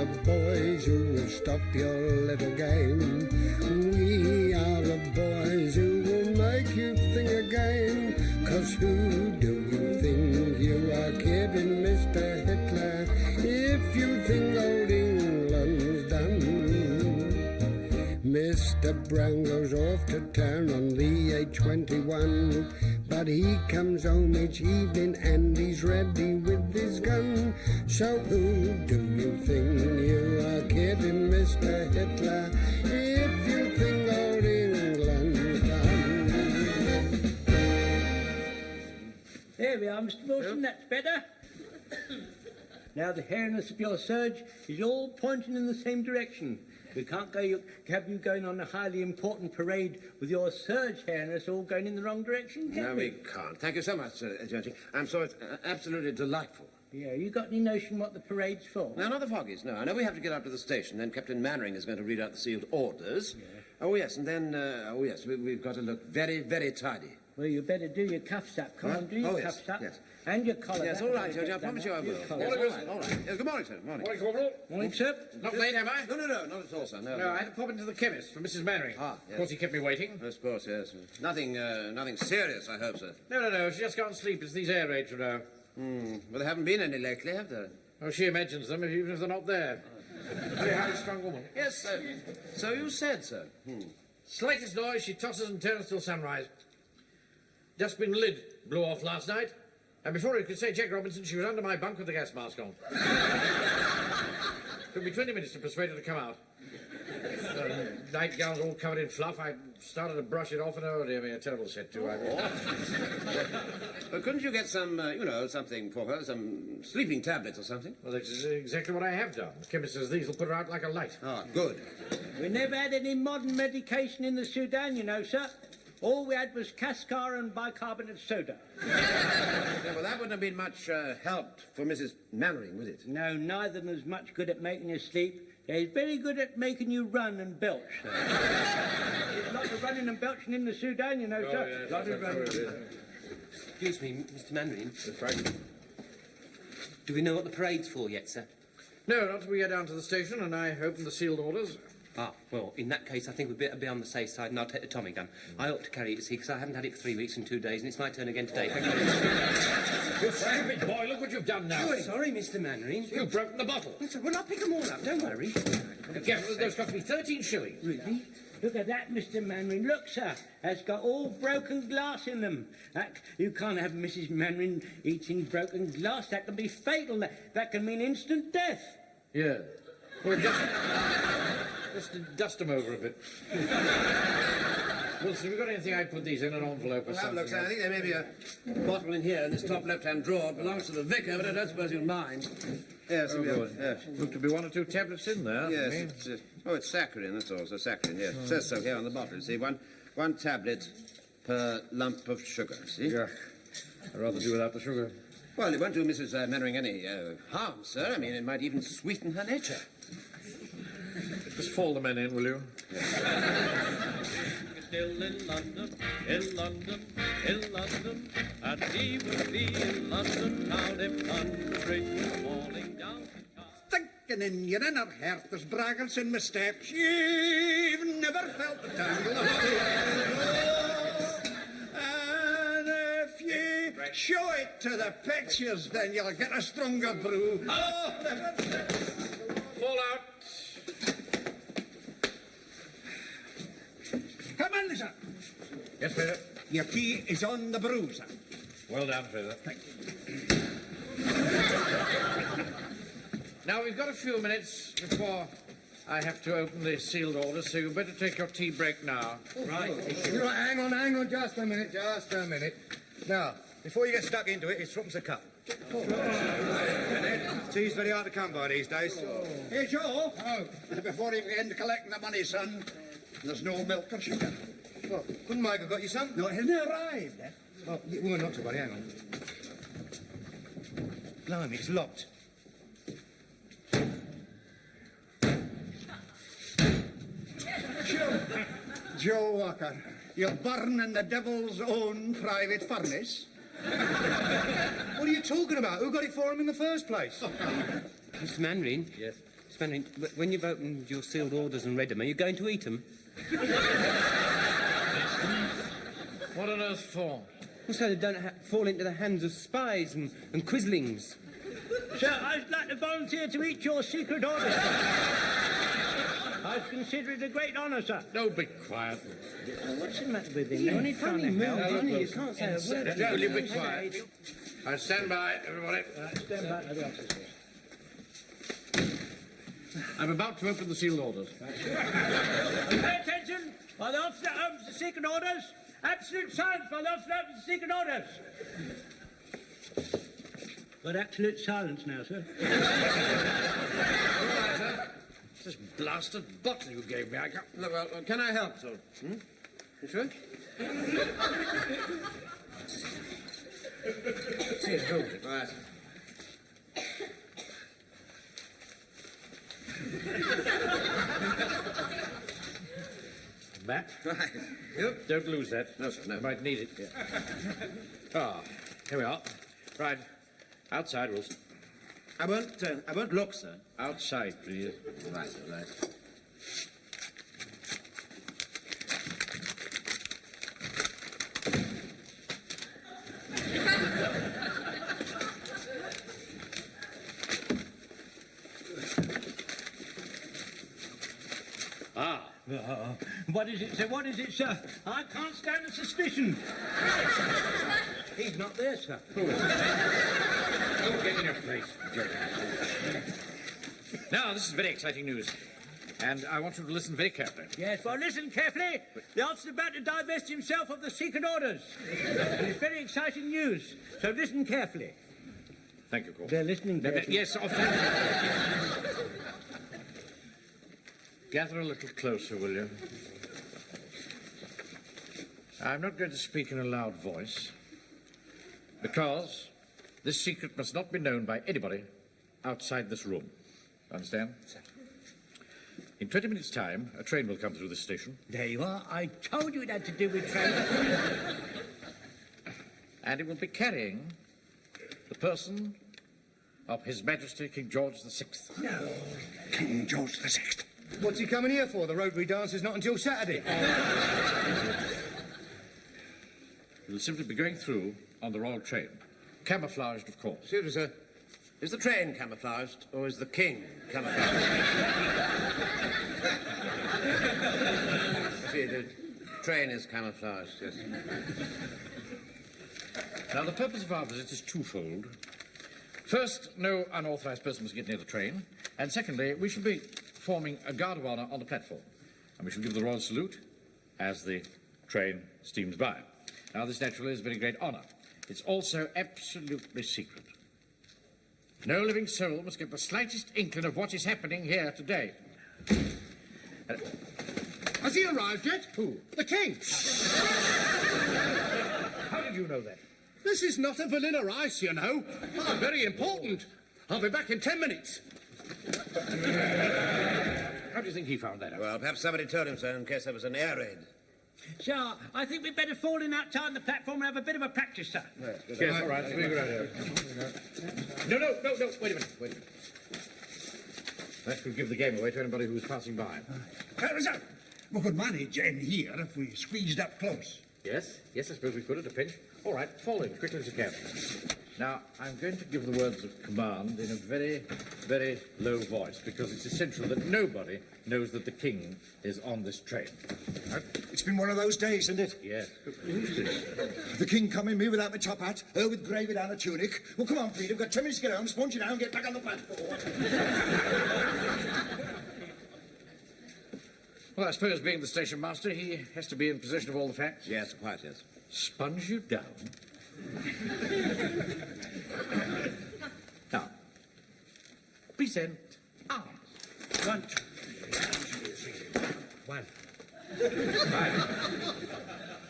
the boys who will stop your little game. We are the boys who will make you think again. 'Cause who do you think you are kidding, Mr. Hitler, if you think old England's done? Mr. Brown goes off to town on the A21, but he comes home each evening and he's ready with his gun. So who do you think you are kidding, Mr. Hitler, if you think old England's done? There we are, Mr. Wilson, that's better. Now the hairiness of your surge is all pointing in the same direction. We can't have you going on a highly important parade with your surge hairiness all going in the wrong direction, can No, we can't. Thank you so much, Georgie. I'm sure it's absolutely delightful. Yeah, you got any notion what the parade's for? No, not the Foggies, no. I know we have to get up to the station, then Captain Mannering is going to read out the sealed orders. Yeah. Oh, yes, and then, we've got to look very, very tidy. Well, you better do your cuffs up. Come on, do your cuffs up. Yes. And your collar. Yes, all right, Georgie, I promise you I will. Yes, all right. Yes, good morning, sir. Morning. Morning, Corporal. Morning, sir. Not late, am I? No, not at all, sir. No, I had to pop into the chemist for Mrs. Mannering. Ah, yes. Of course, he kept me waiting. Of course, yes. Nothing serious, I hope, sir. No, she just can't sleep. It's these air raids, you know. Well, there haven't been any lately, have there? Oh, she imagines them, even if they're not there. Very highly strung woman. Yes, sir. So you said, sir. Slightest noise, she tosses and turns till sunrise. Just been lid blew off last night, and before he could say Jack Robinson, she was under my bunk with the gas mask on. Took me 20 minutes to persuade her to come out. Nightgown's all covered in fluff. I started to brush it off, and oh dear me, a terrible set too. Well, couldn't you get some, something for her, some sleeping tablets or something? Well, that's exactly what I have done. The chemist says these will put her out like a light. Ah, good. We never had any modern medication in the Sudan, you know, sir. All we had was Cascar and bicarbonate soda. Yeah, well, that wouldn't have been much help for Mrs. Mannering, would it? No, neither of them is much good at making you sleep. They're very good at making you run and belch. There's a lot of running and belching in the Sudan, you know, sir. Yes, lot of running. Excuse me, Mr. Mannering. That's right. Do we know what the parade's for yet, sir? No, not till we get down to the station and I open the sealed orders. Ah, well, in that case, I think we'd better be on the safe side, and I'll take the Tommy gun. I ought to carry it, you see, because I haven't had it for 3 weeks and 2 days, and it's my turn again today. Thank you. You stupid boy, look what you've done now. Oh, sorry, Mr. Mannering. You've broken the bottle. Well, I'll pick them all up, don't worry. Careful, those cost me 13 shillings. Really? Look at that, Mr. Mannering. Look, sir. It's got all broken glass in them. You can't have Mrs. Mannering eating broken glass. That can be fatal. That can mean instant death. Yeah. Well, just dust them over a bit. Wilson, have you got anything I'd put these in an envelope or something? Look, sir, I think there may be a bottle in here in this top left-hand drawer. It belongs to the vicar, but I don't suppose you'll mind. Yes, yes. Look to be 1 or 2 tablets in there. Yes, it's saccharin, that's all, so saccharin, yes. It says so here on the bottle, you see. One tablet per lump of sugar, see? Yeah. I'd rather do without the sugar. Well, it won't do Mrs. Mannering any harm, sir. I mean, it might even sweeten her nature. Just fall the men in, will you? Still in London, in London, in London, and he will be in London town if thunder bridge is falling down. Thinking in your inner heart there's braggers in my steps. You've never felt the tangle of and if you show it to the pictures, then you'll get a stronger brew. Oh, never. Fall out. Come in, sir. Yes, Fraser. Your key is on the brew, sir. Well done, Fraser. Thank you. Now, we've got a few minutes before I have to open the sealed orders, so you better take your tea break now. Right. Hang on, just a minute. Now, before you get stuck into it, it's threepence a cup. Tea's very hard to come by these days. Hey, Joe. Oh, before you begin collecting the money, son, there's no milk or sugar. What? Couldn't Michael got you some? No, it hasn't arrived, eh? Oh, well, not to worry, hang on. Blimey, it's locked. Joe Walker, you're born in the devil's own private furnace. What are you talking about? Who got it for him in the first place? Mr. Mannering? Yes? It's Manning, when you've opened your sealed orders and read them, are you going to eat them? What on earth for? Well, so they don't fall into the hands of spies and quislings. Sir, I'd like to volunteer to eat your secret orders. I'd consider it a great honour, sir. No, be quiet. What's the matter with him? You're only trying to help. You can't say a word. Will you be quiet? I stand by, everybody. Stand by, the officers. I'm about to open the sealed orders. Pay attention! While the officer opens the secret orders, absolute silence while the officer opens the secret orders. Got absolute silence now, sir. This blasted bottle you gave me, I can't... Look, well, can I help, sir? You sure? Here, hold it. Right. Matt? Right. Yep. Don't lose that. No, sir, no. You might need it. Ah, here we are. Right. Outside, Wilson. I won't look, sir. Outside, please. Right, sir, right. What is it, sir? What is it, sir? I can't stand the suspicion. He's not there, sir. Don't get in your place. Now, this is very exciting news. And I want you to listen very carefully. Yes, well, listen carefully. The officer's about to divest himself of the secret orders. It's very exciting news, so listen carefully. Thank you, Cole. They're listening carefully. Yes, Gather a little closer, will you? I'm not going to speak in a loud voice, because this secret must not be known by anybody outside this room. Understand? In 20 minutes' time, a train will come through this station. There you are. I told you it had to do with train. And it will be carrying the person of His Majesty King George VI. No, King George VI. What's he coming here for? The Rotary dance is not until Saturday. He will simply be going through on the Royal train. Camouflaged, of course. Excuse me, sir. Is the train camouflaged, or is the king camouflaged? See, the train is camouflaged, yes. Now, the purpose of our visit is twofold. First, no unauthorized person must get near the train. And secondly, we shall be forming a guard of honor on the platform. And we shall give the royal salute as the train steams by. Now, this naturally is a very great honor. It's also absolutely secret. No living soul must get the slightest inkling of what is happening here today. Has he arrived yet? Who? The king. How did you know that? This is not a vanilla rice, you know. Oh, very important. I'll be back in 10 minutes. How do you think he found that out? Well, perhaps somebody told him so in case there was an air raid. Sir, I think we'd better fall in outside on the platform and have a bit of a practice, sir. Yes, all right. That's a very good idea. No, wait a minute. That could give the game away to anybody who's passing by. We could manage in here if we squeezed up close. Yes, I suppose we could at a pinch. All right, fall in, quickly as you can. Now, I'm going to give the words of command in a very, very low voice, because it's essential that nobody knows that the king is on this train. It's been one of those days, isn't it? Yes. Who's this? The king coming me without my top hat, her with gravy down a tunic. Well, come on, Pete, we've got 10 minutes to get home, sponge it down, get back on the platform. Well, I suppose being the station master, he has to be in possession of all the facts. Yes, quite, yes. Sponge you down. Now, present arms. 1, 2, 3, 1. Right.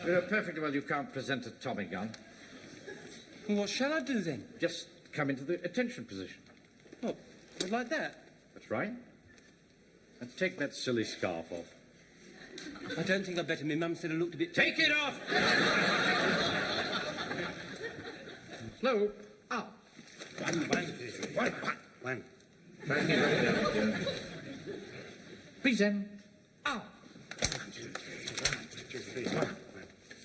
You know perfectly well you can't present a Tommy gun. What shall I do then? Just come into the attention position. What, like that? That's right. And take that silly scarf off. I don't think I'd better. My mum said I looked a bit... Take it off! Slow. Up. 1, 1, 2, 3. 1. Thank you. Present.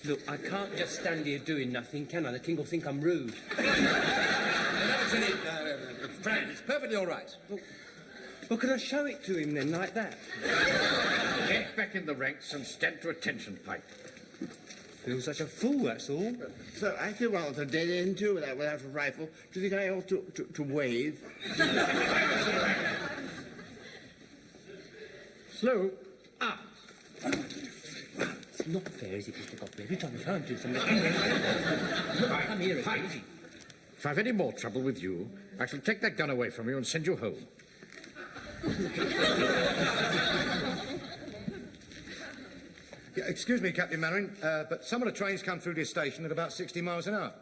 Look, I can't just stand here doing nothing, can I? The king will think I'm rude. Frank, it's perfectly all right. Well, can I show it to him then, like that? Get back in the ranks and stand to attention, Pike. Feel such a fool, that's all. So I feel rather dead end too without a rifle. Do you think I ought to wave? Slow. Up. It's not fair, is it, Mr. Godfrey? Every time you try and do something... Come here, Pike. easy. If I've any more trouble with you, I shall take that gun away from you and send you home. Yeah, excuse me, Captain Mannering, but some of the trains come through this station at about 60 miles an hour.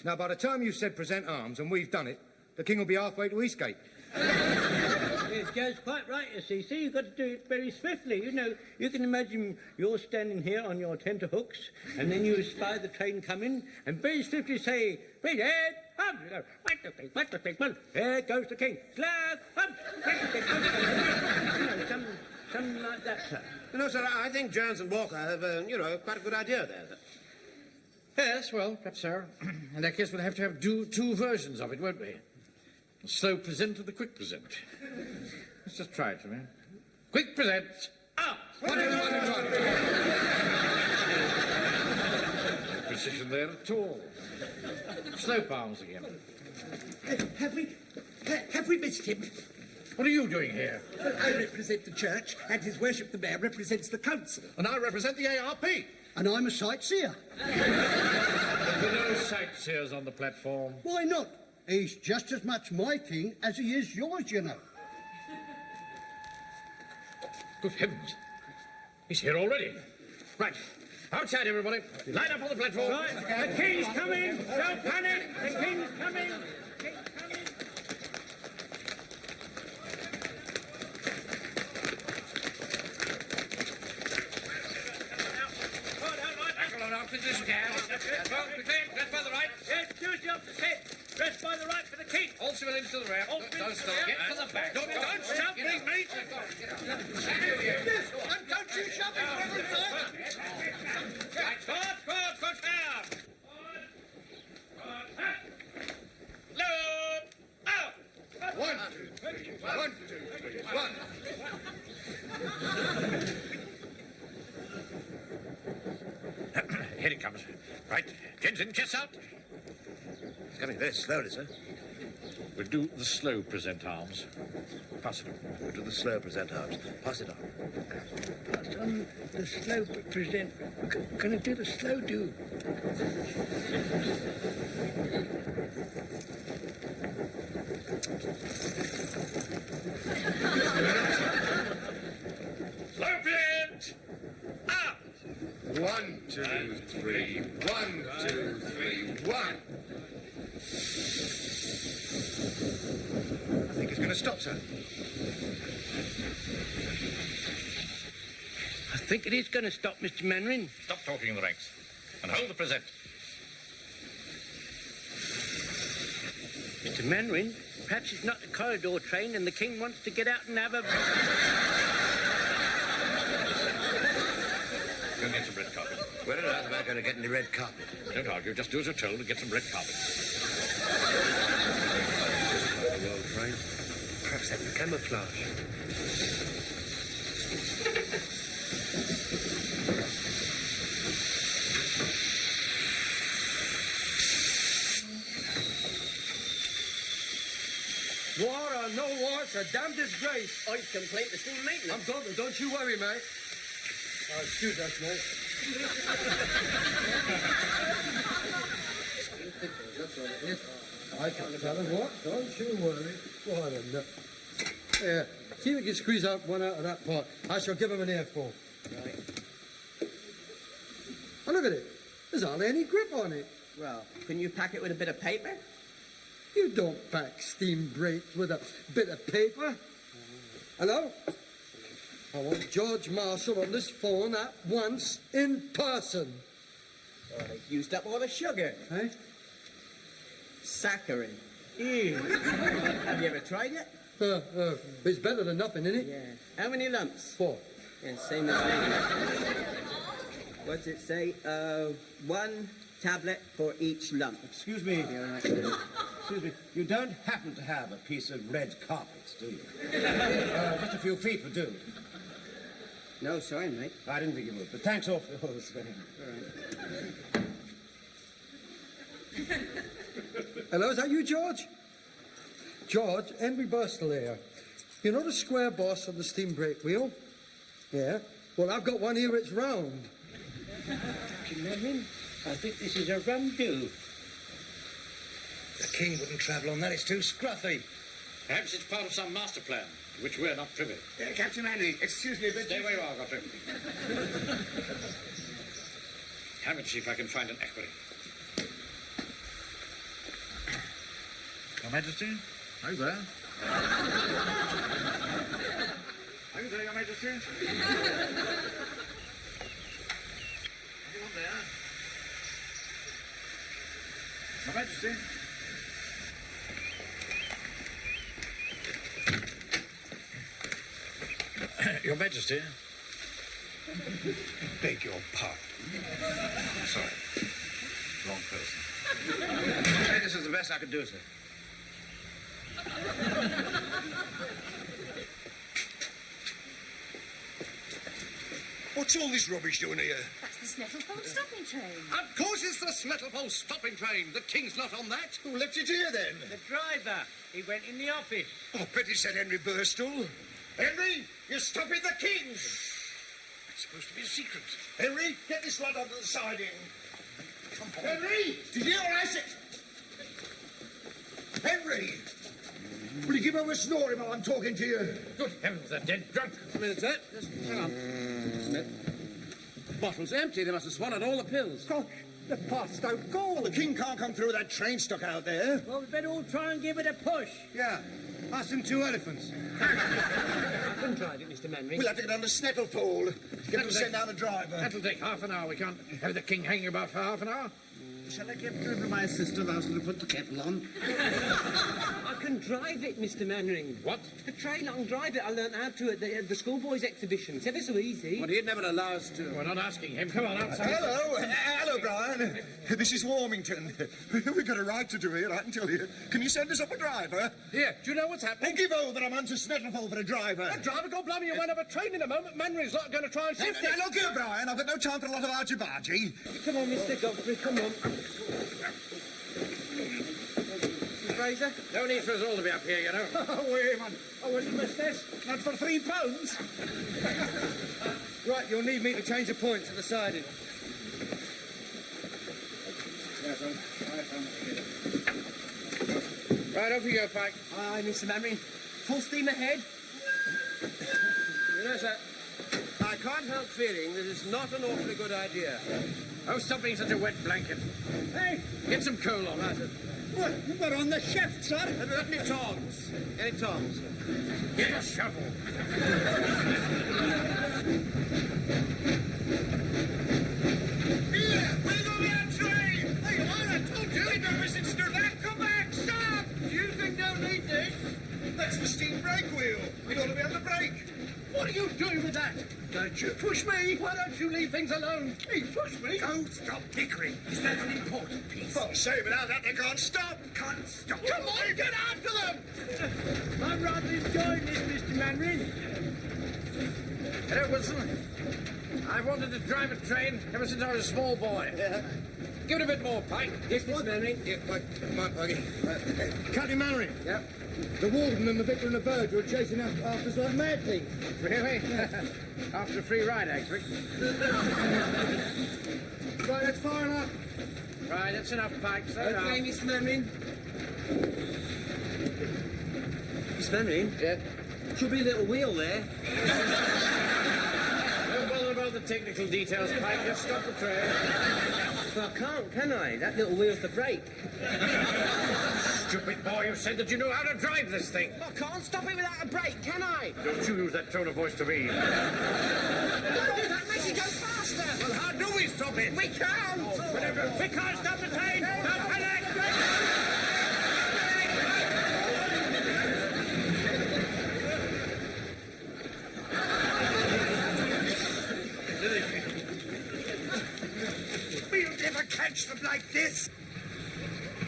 Now, by the time you've said present arms and we've done it, the king will be halfway to Eastgate. Yes, Joe's quite right, you see. See, you've got to do it very swiftly. You know, you can imagine you're standing here on your tenterhooks, and then you spy the train coming, and very swiftly say, "Wait, head, hum!" You know, wait the big one. There goes the king. Slag, hum! Wait the big one. You know, something like that, sir. You know, sir, I think Jones and Walker have, quite a good idea there. Yes, well, perhaps so. In that case, we'll have to have two versions of it, won't we? The slow present and the quick present. Let's just try it for me. Quick present. Up! No precision there at all. Slow palms again. Have we missed him? What are you doing here? I represent the church, and His Worship the Mayor represents the council. And I represent the ARP. And I'm a sightseer. There are no sightseers on the platform. Why not? He's just as much my king as he is yours, you know. Good heavens. He's here already. Right. Outside, everybody. Line up on the platform. Right. The king's coming. Don't panic. The king's coming. Dress by the right. Yes, do as the officer said. Dress by the right for the king. All civilians to the rear. Don't stop. Get to the back. Don't shout, bring me. And don't you shove him, Reverend Sir. Right, squad down. Load. Out. 1, 2, 3. 1, 2, 3. 1. Here he comes. Right. Chins in, chest out. It's coming very slowly, sir. We'll do the slow present arms. Pass it on. We'll do the slow present arms. Pass it on. Pass on the slow present. We're going to do the slow do. Slow present. Up. 1, 2, 3. 1, 2, 3. 1. I think it's going to stop, sir. I think it is going to stop, Mr. Mannering. Stop talking in the ranks. And hold the present. Mr. Mannering, perhaps it's not the corridor train and the king wants to get out and have a... Go and get some red carpet. Where on earth am I going to get any red carpet? Don't argue. Just do as you're told and get some red carpet. The old train. Perhaps that's the camouflage. War or no war, it's a damn disgrace. I complain to steam maintenance. I'm done, don't you worry, mate. Oh, excuse us, mate. That's all it is. I can't tell him what. Don't you worry. What a nut. Yeah, see if we can squeeze out one out of that pot. I shall give him an earful. Right. Oh, look at it. There's hardly any grip on it. Well, can you pack it with a bit of paper? You don't pack steam brakes with a bit of paper. Hello? I want George Marshall on this phone at once, in person. Oh, they used up all the sugar. Eh? Saccharin. Ew. Have you ever tried it? It's better than nothing, isn't it? Yeah. How many lumps? 4. Yeah, same as me. What's it say? 1 tablet for each lump. Excuse me. Excuse me. You don't happen to have a piece of red carpet, do you? Just a few feet would do. No, sorry, mate. I didn't think you would, but thanks awfully. Oh, it's very... Hello, is that you, George? George, Henry Burstle here. You know the square boss of the steam brake wheel? Yeah? Well, I've got one here, it's round. Captain Manning, I think this is a rum do. The king wouldn't travel on that, it's too scruffy. Perhaps it's part of some master plan, to which we're not privy. Captain Manning, excuse me, but... Stay where you are, Godfrey. Hang it, see if I can find an equity. Your Majesty, are you there? Are you there, Your Majesty? Anyone there? Your Majesty? Your Majesty? Beg your pardon. Sorry. Wrong person. This is the best I could do, sir. What's all this rubbish doing here? That's the Snettlefold stopping train. Of course it's the Snettlefold stopping train. The king's not on that. Who left it here, then? The driver. He went in the office. Oh, I bet he said Henry Burstall. Henry, you're stopping the king. It's supposed to be a secret. Henry, get this lot onto the siding. Come on. Henry, did you hear what I said? Henry, will you give over snoring while I'm talking to you? Good heavens, they're dead drunk. A minute, sir. Just hang on. Bottle's empty. They must have swallowed all the pills. Gosh, the pots don't go. Well, the king can't come through with that train stuck out there. Well, we better all try and give it a push. Yeah, us and 2 elephants. I couldn't drive it, Mr. Manring. We'll have to get on the Snettlefold. Get them to send down a driver. That'll take half an hour. We can't have the king hanging about for half an hour. Shall I get through to my sister and ask her to put the kettle on? I can drive it, Mr. Manring. What? The train, I can drive it. I learnt how to at the schoolboys' exhibition. It's ever so easy. Well, he'd never allow us to. We're not asking him. Come on, outside. Hello, Brian. This is Warmington. We've got a ride to do here, I can tell you. Can you send us up a driver? Here, do you know what's happening? Give over, I'm on to Snettlefold for a driver. A driver? God blimey, you won't have a train in a moment. Manring's not going to try and shift it. Look here, Brian, I've got no time for a lot of argy-bargy. Come on, Mr. Godfrey, come on. Mrs. Fraser? No need for us all to be up here, you know. Oh, wait, man. I wouldn't miss this. Not for £3. Right, you'll need me to change the points at the siding. Right, off you go, Pike. Aye, Mr. Manring. Full steam ahead. You know, sir, I can't help feeling that it's not an awfully good idea. Oh, stop being such a wet blanket. Hey, Get some coal on. Right, sir. we're on the shift, sir. Have you got any tongs? Any tongs? Get a shovel. Here, where go that train? Hey, come on, I told you. Hey, don't listen to that. Come back, stop. Do you think they'll need this? That's the steam brake wheel. It ought to be on the brake. What are you doing with that? Don't you push me. Why don't you leave things alone? Hey, push me. Don't stop bickering. Is that an important piece? Oh, say, without that, they can't stop. Can't stop. Come on, get after them. I'm rather enjoying this, Mr. Manring. Hello, Wilson. I've wanted to drive a train ever since I was a small boy. Give it a bit more, Pike. Yes, Mr. Manring. Yeah, come on, Puggy. Captain Manning. Yep. The warden and the vicar and the verger are chasing after us like mad things. Really? After a free ride, actually. Right, that's far enough. Right, that's enough, Pike. Slow down. Okay, Mr. Manring. Mr. Manring? Yeah? Should be a little wheel there. Don't bother about the technical details, Pike. Just stop the train. Well, I can't, can I? That little wheel's the brake. Stupid boy, you said that you knew how to drive this thing. I can't stop it without a brake, can I? Don't you use that tone of voice to me. That makes it go faster. Well, how do we stop it? We can't. We can't stop the train. Don't panic. like this.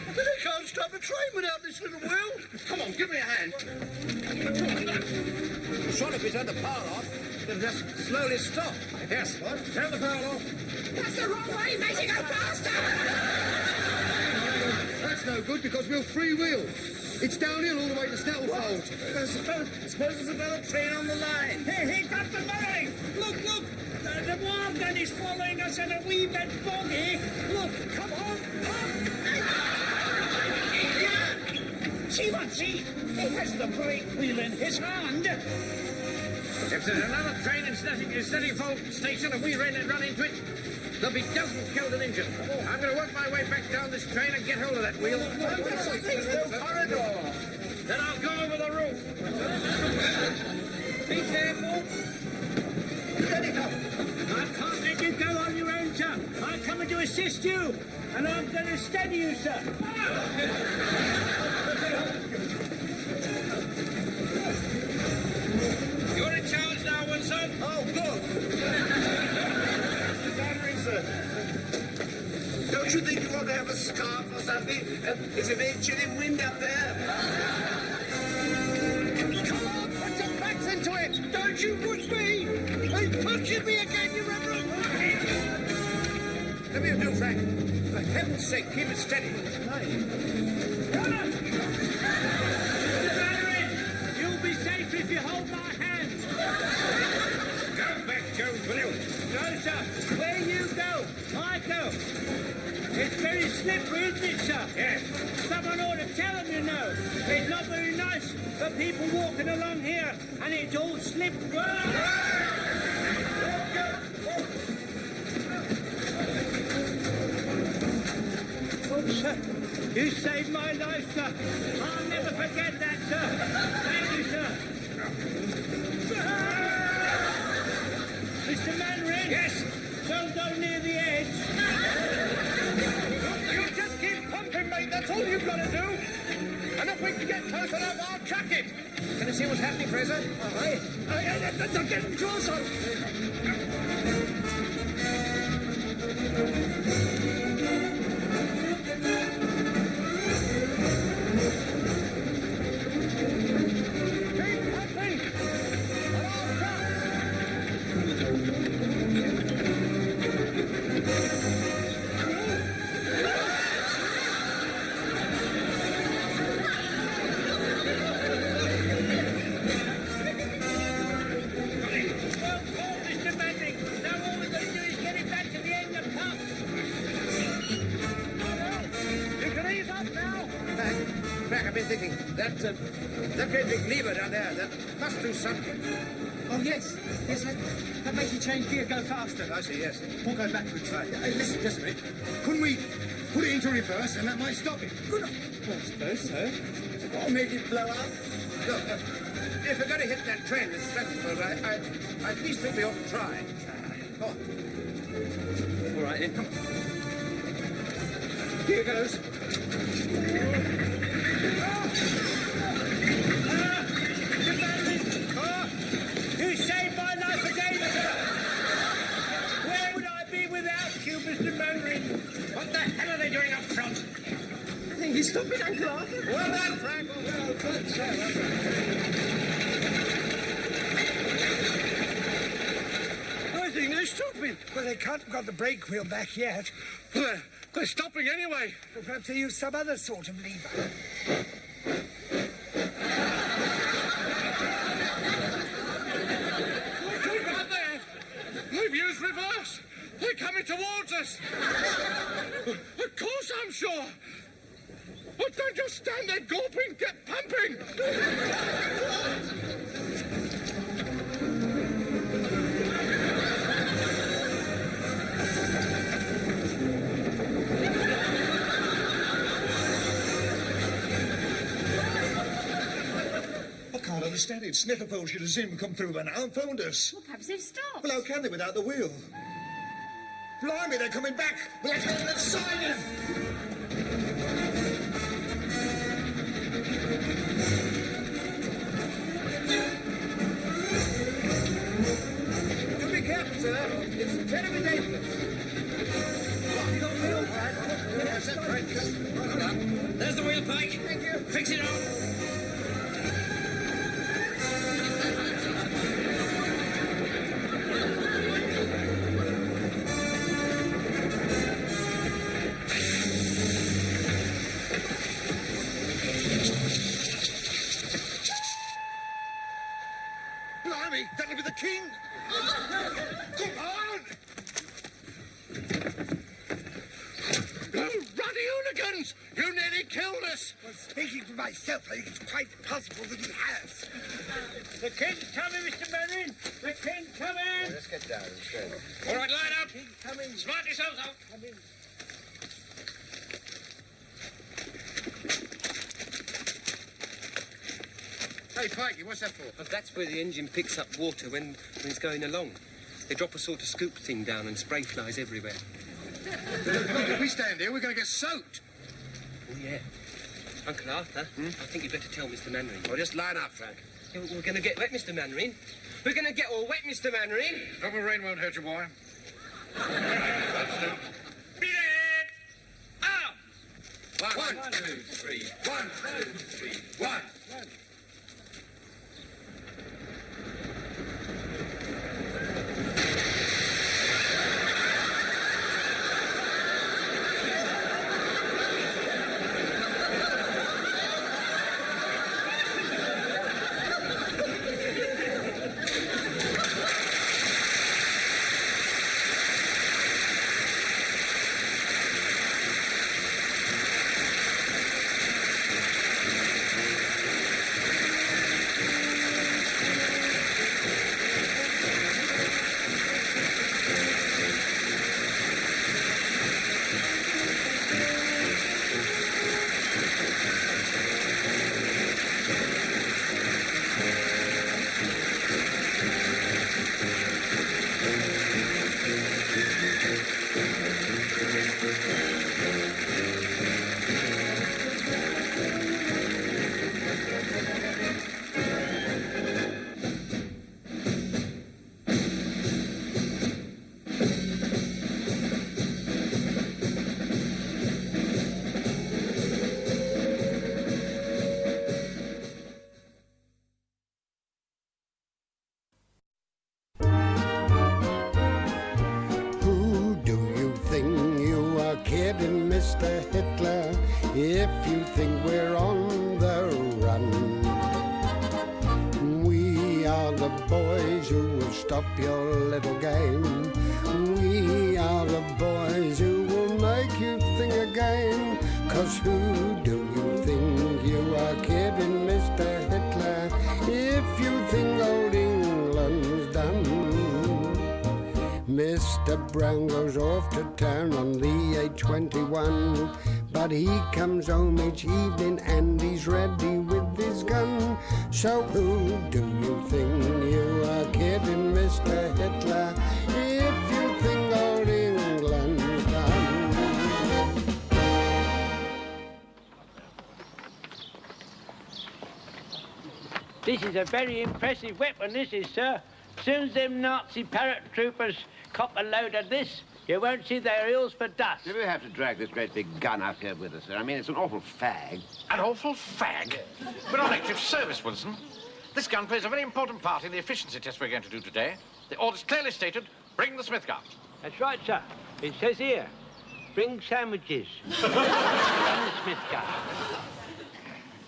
But they can't stop the train without this little wheel. Come on, give me a hand. Shot a bit on the power off. It'll just slowly stop. Yes, what? Turn the power off. That's the wrong way. Make it go faster. That's no good because we'll freewheel. It's downhill all the way to Snattlefold. Suppose there's another train on the line. Hey, Captain Murray! Look! The Morgan is following us in a wee bit boggy. Look, come on, See what? See? He has the brake wheel in his hand. If there's another train in Snattlefold station and we run into it, there'll be dozens killed and injured. I'm going to work my way back down this train and get hold of that wheel. Corridor. Then I'll go over the roof. Be careful. Steady, now. I can't let you go on your own, sir. I'm coming to assist you, and I'm going to steady you, sir. You're in charge now, Wilson. Oh, good. Mr. Mannering, sir. Don't you think you ought to have a scarf or something? It's a very chilly wind up there. Come on, put your backs into it. Don't you push me. He's pushing me again, you reverend. Let me do, Frank. For heaven's sake, keep it steady. You'll be safe if you hold my hand. Go back, Jones, will you? No, sir. Where you go, I go. It's very slippery, isn't it, sir? Yes. Someone ought to tell them, you know. It's not very nice for people walking along here, and it's all slippery. Oh, sir, you saved my life, sir. I'll never forget that, sir. Thank you, sir. Mr. Mannering? Yes? Don't go near the edge. You just keep pumping, mate. That's all you've got to do. And if we can get close enough, I'll chuck it. Can you see what's happening, Fraser? Aye. They're getting closer. Keep pumping. And I'll chuck. Mr. Mannering, now all we've got to do is get it back to the end of the pump. You can ease up now. Frank, I've been thinking. That great big lever down there, that must do something. Oh, yes. Yes, that makes you change gear, go faster. I see, yes. Or go backwards. Hey, listen, just a minute. Couldn't we put it into reverse and that might stop it? Good. Well, I suppose so. Or make it blow up. Look, if we're going to hit that train that's Stratford, I at least think we ought to try. Go on. All right, then. Come on. Here goes. You saved my life again, sir. Where would I be without you, Mr. Mannering? What the hell are they doing up front? I think he's stopping, Uncle Arthur. Well done, Frank. Well done, sir. I think they're stopping. Well, they can't have got the brake wheel back yet. Well, they're stopping anyway. Well, perhaps they use some other sort of lever. They've used reverse. They're coming towards us. Of course I'm sure. But don't just stand there gulping. Get pumping. I can't understand it. Snitterfold should have seen him come through by now and phoned us. Well, perhaps they've stopped. Well, how can they without the wheel? Blimey, they're coming back. Let's sign him. Do be careful, sir. It's terribly dangerous. What, you don't feel? There's the wheel, Pike. Thank you. Fix it up. Blimey, that'll be the king! Come on! Oh, ruddy hooligans! You nearly killed us! Well, speaking for myself, I think it's quite possible that he has. The king's coming, Mr. Mannering. The king's coming. Let's get down instead. All right, line up. King's coming. Smart yourselves out. Coming. Hey, Pikey, what's that for? Oh, that's where the engine picks up water when it's going along. They drop a sort of scoop thing down and spray flies everywhere. If we stand here, we're going to get soaked. Oh, yeah. Uncle Arthur, I think you'd better tell Mr. Mannering. Well, just line up, Frank. Yeah, we're going to get wet, Mr. Mannering. We're going to get all wet, Mr. Mannering. Drop of rain won't hurt you, boy. Beat it! Out! 1, 2, 3. 1, 2, 3. 1. kidding, Mr. Hitler, if you think we're on the run. We are the boys who will stop your little game. We are the boys who will make you think again. 'Cause who do you think you are kidding, Mr. Hitler, if you think old England's done? Mr. Brown goes off to town on the A21, but he comes home each evening and he's ready with his gun. So who do you think you are kidding, Mr. Hitler, if you think old England's done? This is a very impressive weapon, this is, sir. Soon as them Nazi paratroopers cop a load of this, you won't see their heels for dust. Do we have to drag this great big gun up here with us, sir? I mean, it's an awful fag. An awful fag? We're on active service, Wilson. This gun plays a very important part in the efficiency test we're going to do today. The order's clearly stated, bring the Smith gun. That's right, sir. It says here, bring sandwiches. Bring the Smith gun.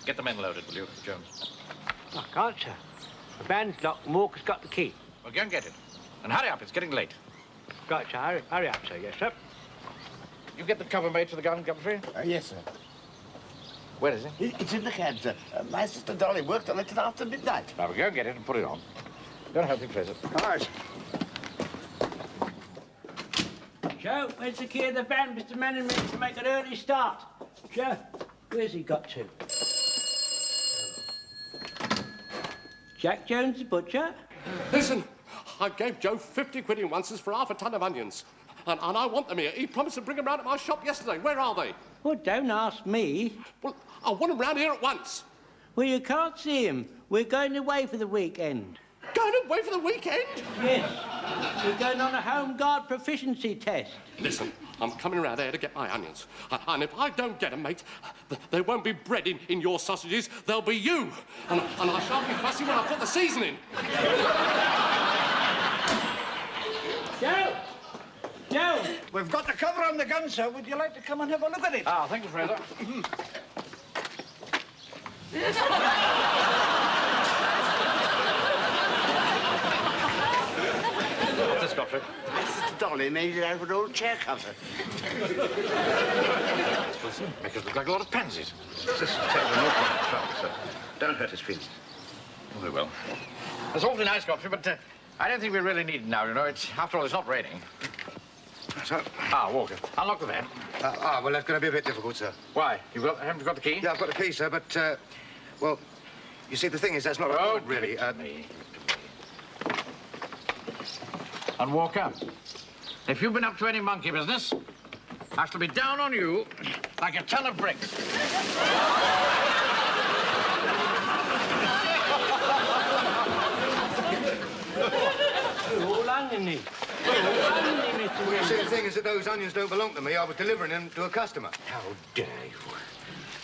Get the men loaded, will you, Jones? I can't, sir. The van's locked and Walker's got the key. Well, go and get it. And hurry up, it's getting late. Right, sir. Hurry up, sir. Yes, sir. You get the cover made for the gun, Godfrey? Yes, sir. Where is it? It's in the cab, sir. My sister Dolly worked on it till after midnight. Now, we'll go and get it and put it on. Go and help him place it. All right. Joe, where's the key of the van? Mr. Manning meant to make an early start. Joe, where's he got to? Jack Jones, the butcher? Listen, I gave Joe 50 quid in onces for half a ton of onions. And I want them here. He promised to bring them round to my shop yesterday. Where are they? Well, don't ask me. Well, I want them round here at once. Well, you can't see him. We're going away for the weekend. Going away for the weekend? Yes. We're going on a home guard proficiency test. Listen, I'm coming around there to get my onions. And if I don't get them, mate, there won't be bread in your sausages. There'll be you. And I shan't be fussy when I put the seasoning. Joe! Joe! We've got the cover on the gun, sir. Would you like to come and have a look at it? Ah, thank you, Fraser. What's this, Godfrey? My sister Dolly made it out of an old chair cover. Make us look like a lot of pansies. Sister, take the milk on the trouble, sir. Don't hurt his feelings. Oh, they will. That's awfully nice, Godfrey, but I don't think we really need it now, you know. After all, it's not raining. So? Ah, Walker, unlock the van. Well, that's going to be a bit difficult, sir. Why? Haven't you got the key? Yeah, I've got the key, sir, but, well, you see, the thing is, that's not a point, really. And Walker, if you've been up to any monkey business, I shall be down on you like a ton of bricks. All oniony. Well, you see, the thing is that those onions don't belong to me. I was delivering them to a customer. How dare you?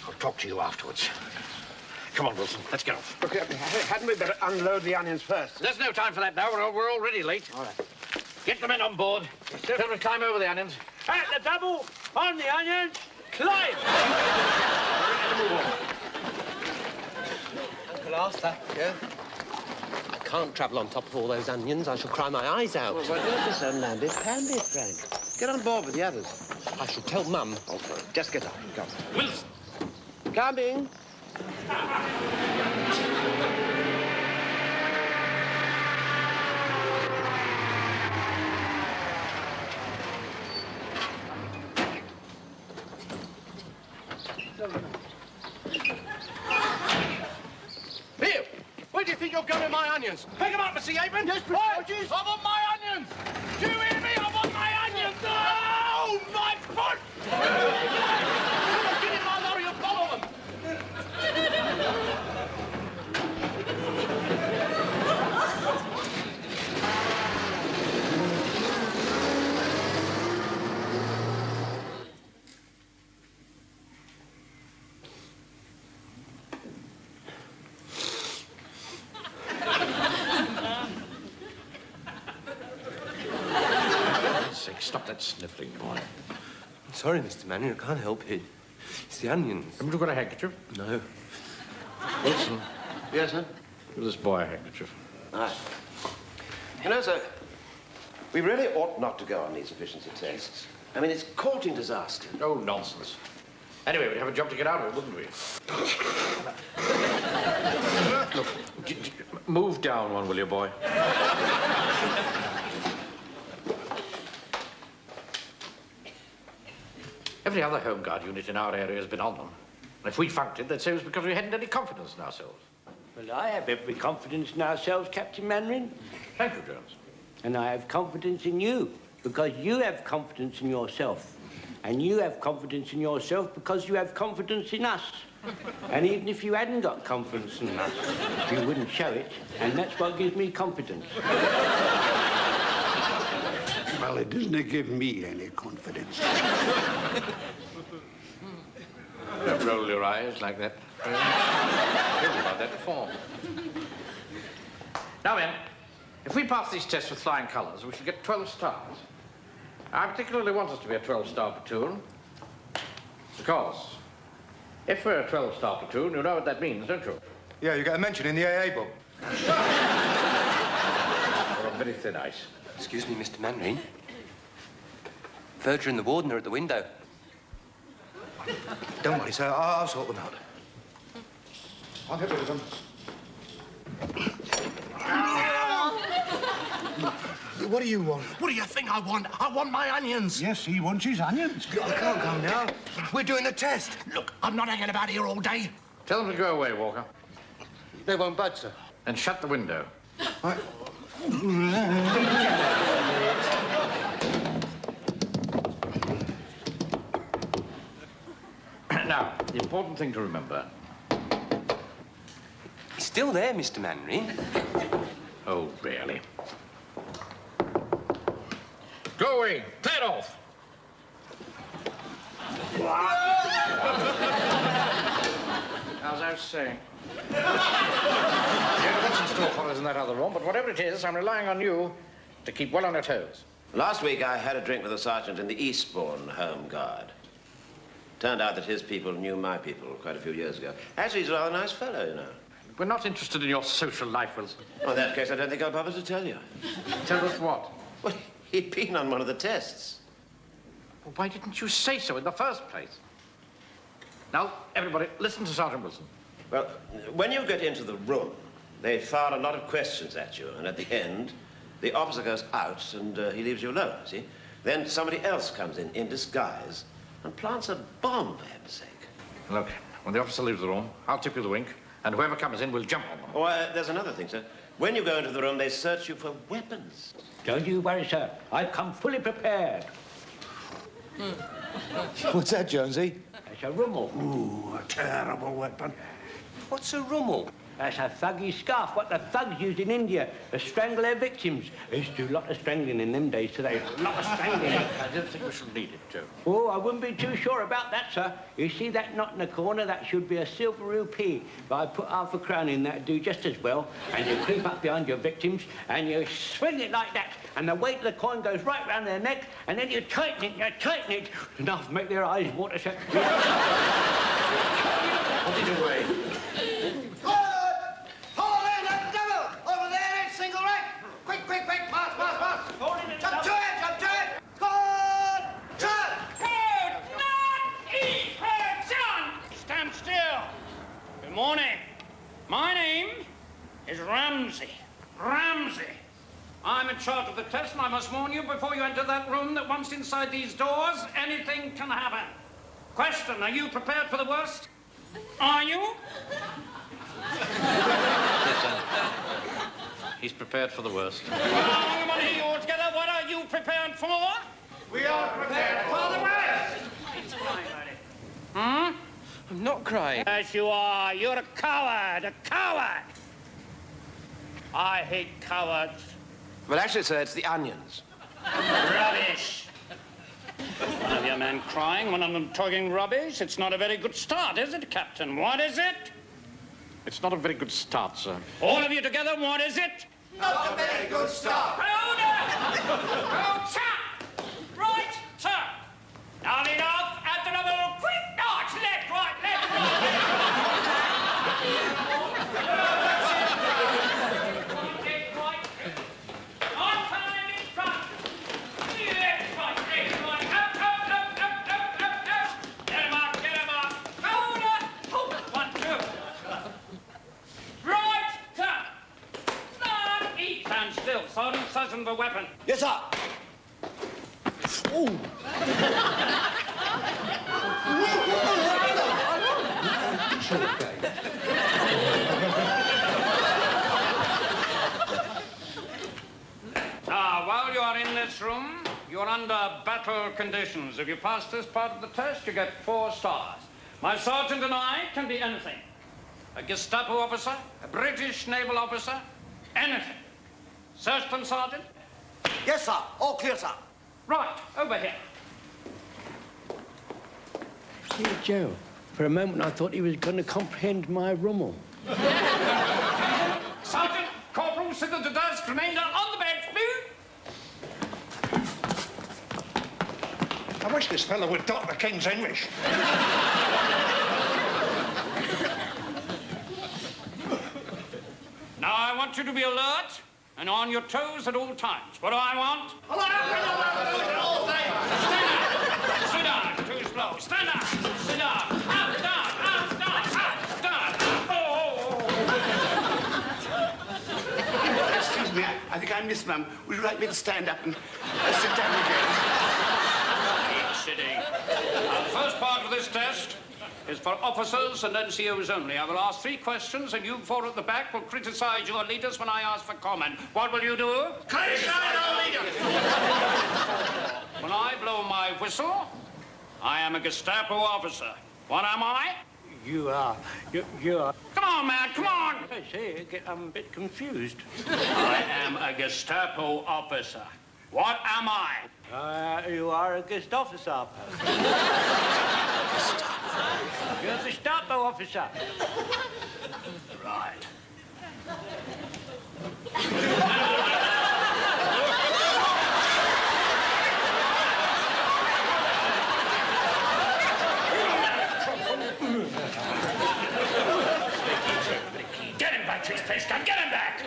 I'll talk to you afterwards. Come on, Wilson, let's get off. Look, hadn't we better unload the onions first? There's no time for that now. We're already late. All right. Get the men on board. Tell them to climb over the onions. At the double, on the onions, climb! Uncle Arthur. Yeah? I can't travel on top of all those onions. I shall cry my eyes out. Well, what is unlanded can be, Frank. Get on board with the others. I shall tell Mum. Oh, fine. Just get up. Come. Wilson! Coming. Here! Where do you think you're going, my onions? Pick them up, Mr. Yateman! Yes, Mr. Hodges! I want my onions! Do you hear me? I want my onions! Oh, my foot! Come on, get in my lorry and follow them! Stop that sniffling, boy. Sorry, Mr. Manning, I can't help it. It's the onions. Haven't you got a handkerchief? No. Wilson, Yes, sir? give this boy a handkerchief. Aye. You know, sir, we really ought not to go on these efficiency tests. I mean, it's courting disaster. Oh, nonsense. Anyway, we'd have a job to get out of it, wouldn't we? Look, move down one, will you, boy? Every other Home Guard unit in our area has been on them. And if we funked it, they'd say it was because we hadn't any confidence in ourselves. Well, I have every confidence in ourselves, Captain Mannering. Thank you, Jones. And I have confidence in you, because you have confidence in yourself. And you have confidence in yourself because you have confidence in us. And even if you hadn't got confidence in us, you wouldn't show it. And that's what gives me confidence. Well, it doesn't give me any confidence. Don't roll your eyes like that. I've told you about that before. Now, men, if we pass these tests with flying colours, we shall get 12 stars. I particularly want us to be a 12-star platoon. Because if we're a 12-star platoon, you know what that means, don't you? Yeah, you get a mention in the AA book. We're on very thin ice. Excuse me, Mr. Mannering. Verger and the warden are at the window. Don't worry, sir. I'll sort them out. I'll get rid of them. What do you want? What do you think I want? I want my onions. Yes, he wants his onions. I can't go now. We're doing the test. Look, I'm not hanging about here all day. Tell them to go away, Walker. They won't budge, sir. And shut the window. Right. Now, the important thing to remember. He's still there, Mr. Mannering. Oh, really? Go away. Clear it off. As I was saying. What's in store for us in that other room, but whatever it is, I'm relying on you to keep well on your toes. Last week, I had a drink with a sergeant in the Eastbourne Home Guard. Turned out that his people knew my people quite a few years ago. Actually, he's a rather nice fellow, you know. We're not interested in your social life, Wilson. Well, in that case, I don't think I'll bother to tell you. Tell us what? Well, he'd been on one of the tests. Well, why didn't you say so in the first place? Now, everybody, listen to Sergeant Wilson. Well, when you get into the room, they fire a lot of questions at you, and at the end, the officer goes out and he leaves you alone, see? Then somebody else comes in disguise, and plants a bomb, for heaven's sake. Look, when the officer leaves the room, I'll tip you the wink, and whoever comes in will jump on them. Oh, there's another thing, sir. When you go into the room, they search you for weapons. Don't you worry, sir. I've come fully prepared. What's that, Jonesy? It's a rummel. Ooh, a terrible weapon. What's a rummel? That's a thuggy scarf, what the thugs used in India to strangle their victims. They used to do a lot of strangling in them days today. A lot of strangling. I don't think we shall need it, Joe. Oh, I wouldn't be too sure about that, sir. You see that knot in the corner? That should be a silver rupee. But I put half a crown in that, do just as well. And you creep up behind your victims, and you swing it like that. And the weight of the coin goes right round their neck, and then you tighten it, enough to make their eyes water. Put it away. Good morning. My name is Ramsey. Ramsey. I'm in charge of the test, and I must warn you before you enter that room that once inside these doors, anything can happen. Question, are you prepared for the worst? Are you? Yes, sir. He's prepared for the worst. Well, I want to hear you all together. What are you prepared for? We are prepared for the worst. Hmm? I'm not crying. Yes, you are. You're a coward. A coward. I hate cowards. Well, actually, sir, it's the onions. Rubbish. One of your men crying, one of them talking rubbish. It's not a very good start, is it, Captain? What is it? It's not a very good start, sir. All of you together, what is it? Not a very good start. Order! Oh, chap! Right, sir. Now lead off at another quick march. Left, right, left, On time in front. Left, right, up. Get him up. Order! Oh, 1, 2. Right, sir. Stand, eat. Stand still. Sergeant, search the weapon. Yes, sir. Ooh. Now, while you are in this room, you're under battle conditions. If you pass this part of the test, you get 4 stars. My sergeant and I can be anything. A Gestapo officer, a British naval officer, anything. Search them, Sergeant? Yes, sir. All clear, sir. Right, over here. See, Joe, for a moment I thought he was going to comprehend my rummel. Sergeant, Corporal, sit at the desk, remainder on the bench, move. I wish this fellow would talk the King's English. Now I want you to be alert and on your toes at all times. What do I want? Stand up. Sit down. Too slow. Stand up. Sit down. Up, down, up, down. Excuse me, I think I missed, ma'am. Would you like me to stand up and sit down again? Keep sitting. Now, the first part of this test is for officers and NCOs only. I will ask 3 questions, and you 4 at the back will criticize your leaders when I ask for comment. What will you do? Criticize our leaders! When I blow my whistle, I am a Gestapo officer. What am I? You are. You are. Come on, man, come on. I say, I'm a bit confused. I am a Gestapo officer. What am I? You are a Gestapo officer. You're a Gestapo officer. Right. Get him back to his place, Gun. Get him back!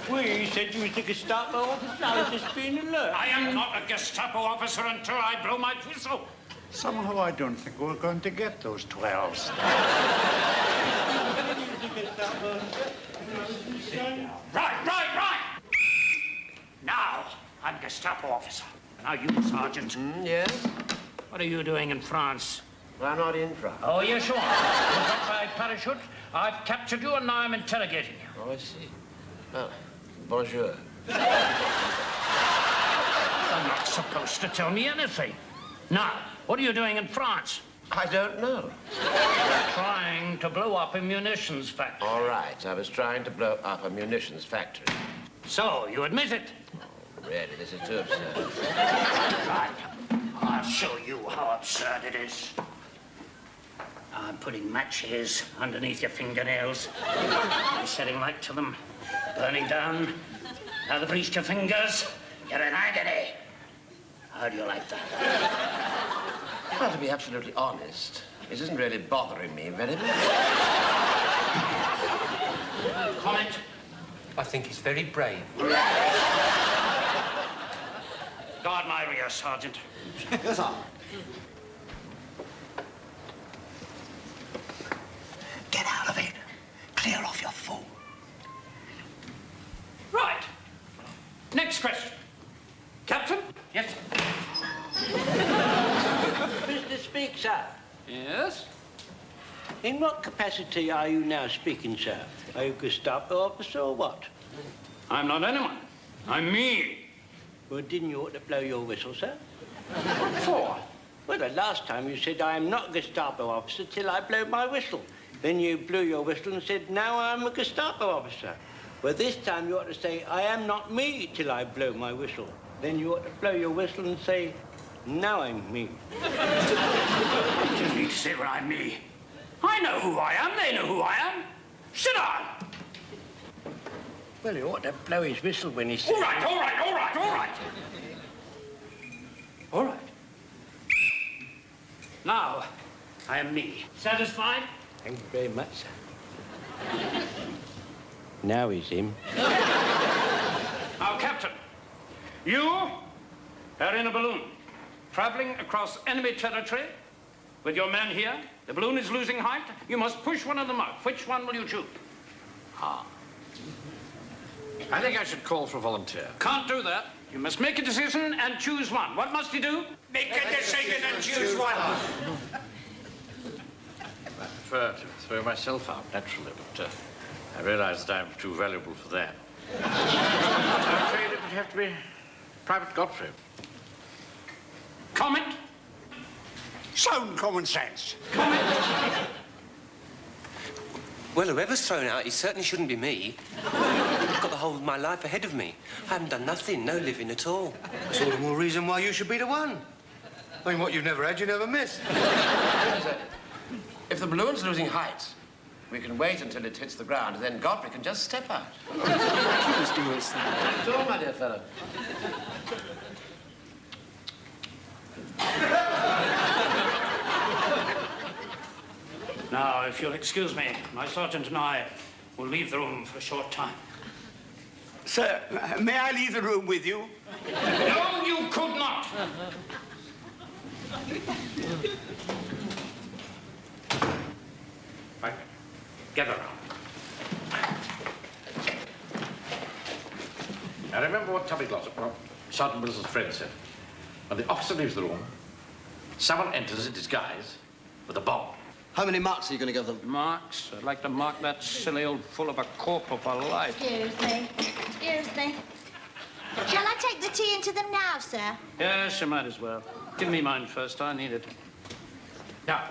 Well, you said you was a Gestapo officer. I was just being alert. I am not a Gestapo officer until I blow my whistle. Somehow I don't think we're going to get those 12s. Right! Now, I'm Gestapo officer. Now you, Sergeant. Yes? What are you doing in France? I'm not in France. Oh, yes, you are. You got my parachute. I've captured you, and now I'm interrogating you. Oh, I see. Well, bonjour. You're not supposed to tell me anything. Now, what are you doing in France? I don't know. You're trying to blow up a munitions factory. All right, I was trying to blow up a munitions factory. So, you admit it? Really, this is too absurd. Right. I'll show you how absurd it is. I'm putting matches underneath your fingernails. I'm setting light to them, burning down. Now they've reached your fingers. You're in agony. How do you like that? Well, to be absolutely honest, it isn't really bothering me very much. Comment? I think he's very brave. Guard my rear, Sergeant. Yes, sir. Get out of it. Clear off your foot. Right. Next question. Captain? Yes. Mr. Speak, sir. Yes? In what capacity are you now speaking, sir? Are you Gestapo officer or what? I'm not anyone. I'm me. Well, didn't you ought to blow your whistle, sir? What for? Well, the last time you said I am not a Gestapo officer till I blow my whistle. Then you blew your whistle and said, now I'm a Gestapo officer. Well, this time you ought to say, I am not me till I blow my whistle. Then you ought to blow your whistle and say, now I'm me. What do you need to say when I'm me? I know who I am. They know who I am. Sit down. Well, he ought to blow his whistle when he says... All right. All right. Now, I am me. Satisfied? Thank you very much, sir. Now he's him. Now, Captain, you are in a balloon, traveling across enemy territory with your men here. The balloon is losing height. You must push one of them out. Which one will you choose? I think I should call for a volunteer. Can't do that. You must make a decision and choose one. What must you do? Make a decision and choose one. I prefer to throw myself out, naturally, but I realize that I'm too valuable for that. I'm afraid it would have to be Private Godfrey. Comment? Sound common sense. Well, whoever's thrown out, it certainly shouldn't be me. I've got the whole of my life ahead of me. I haven't done nothing, no living at all. That's all the more reason why you should be the one. I mean, what you've never had, you never miss. If the balloon's losing height, we can wait until it hits the ground, and then Godfrey can just step out. Please do us that. It's all, my dear fellow. Now, if you'll excuse me, my sergeant and I will leave the room for a short time. Sir, may I leave the room with you? No, you could not. Right. Gather round. Now, remember what Tubby Glossop, well, Sergeant Wilson's friend said. When the officer leaves the room, someone enters in disguise with a bomb. How many marks are you going to give them? Marks? I'd like to mark that silly old fool of a corporal for life. Excuse me. Shall I take the tea into them now, sir? Yes, you might as well. Give me mine first. I need it. Now,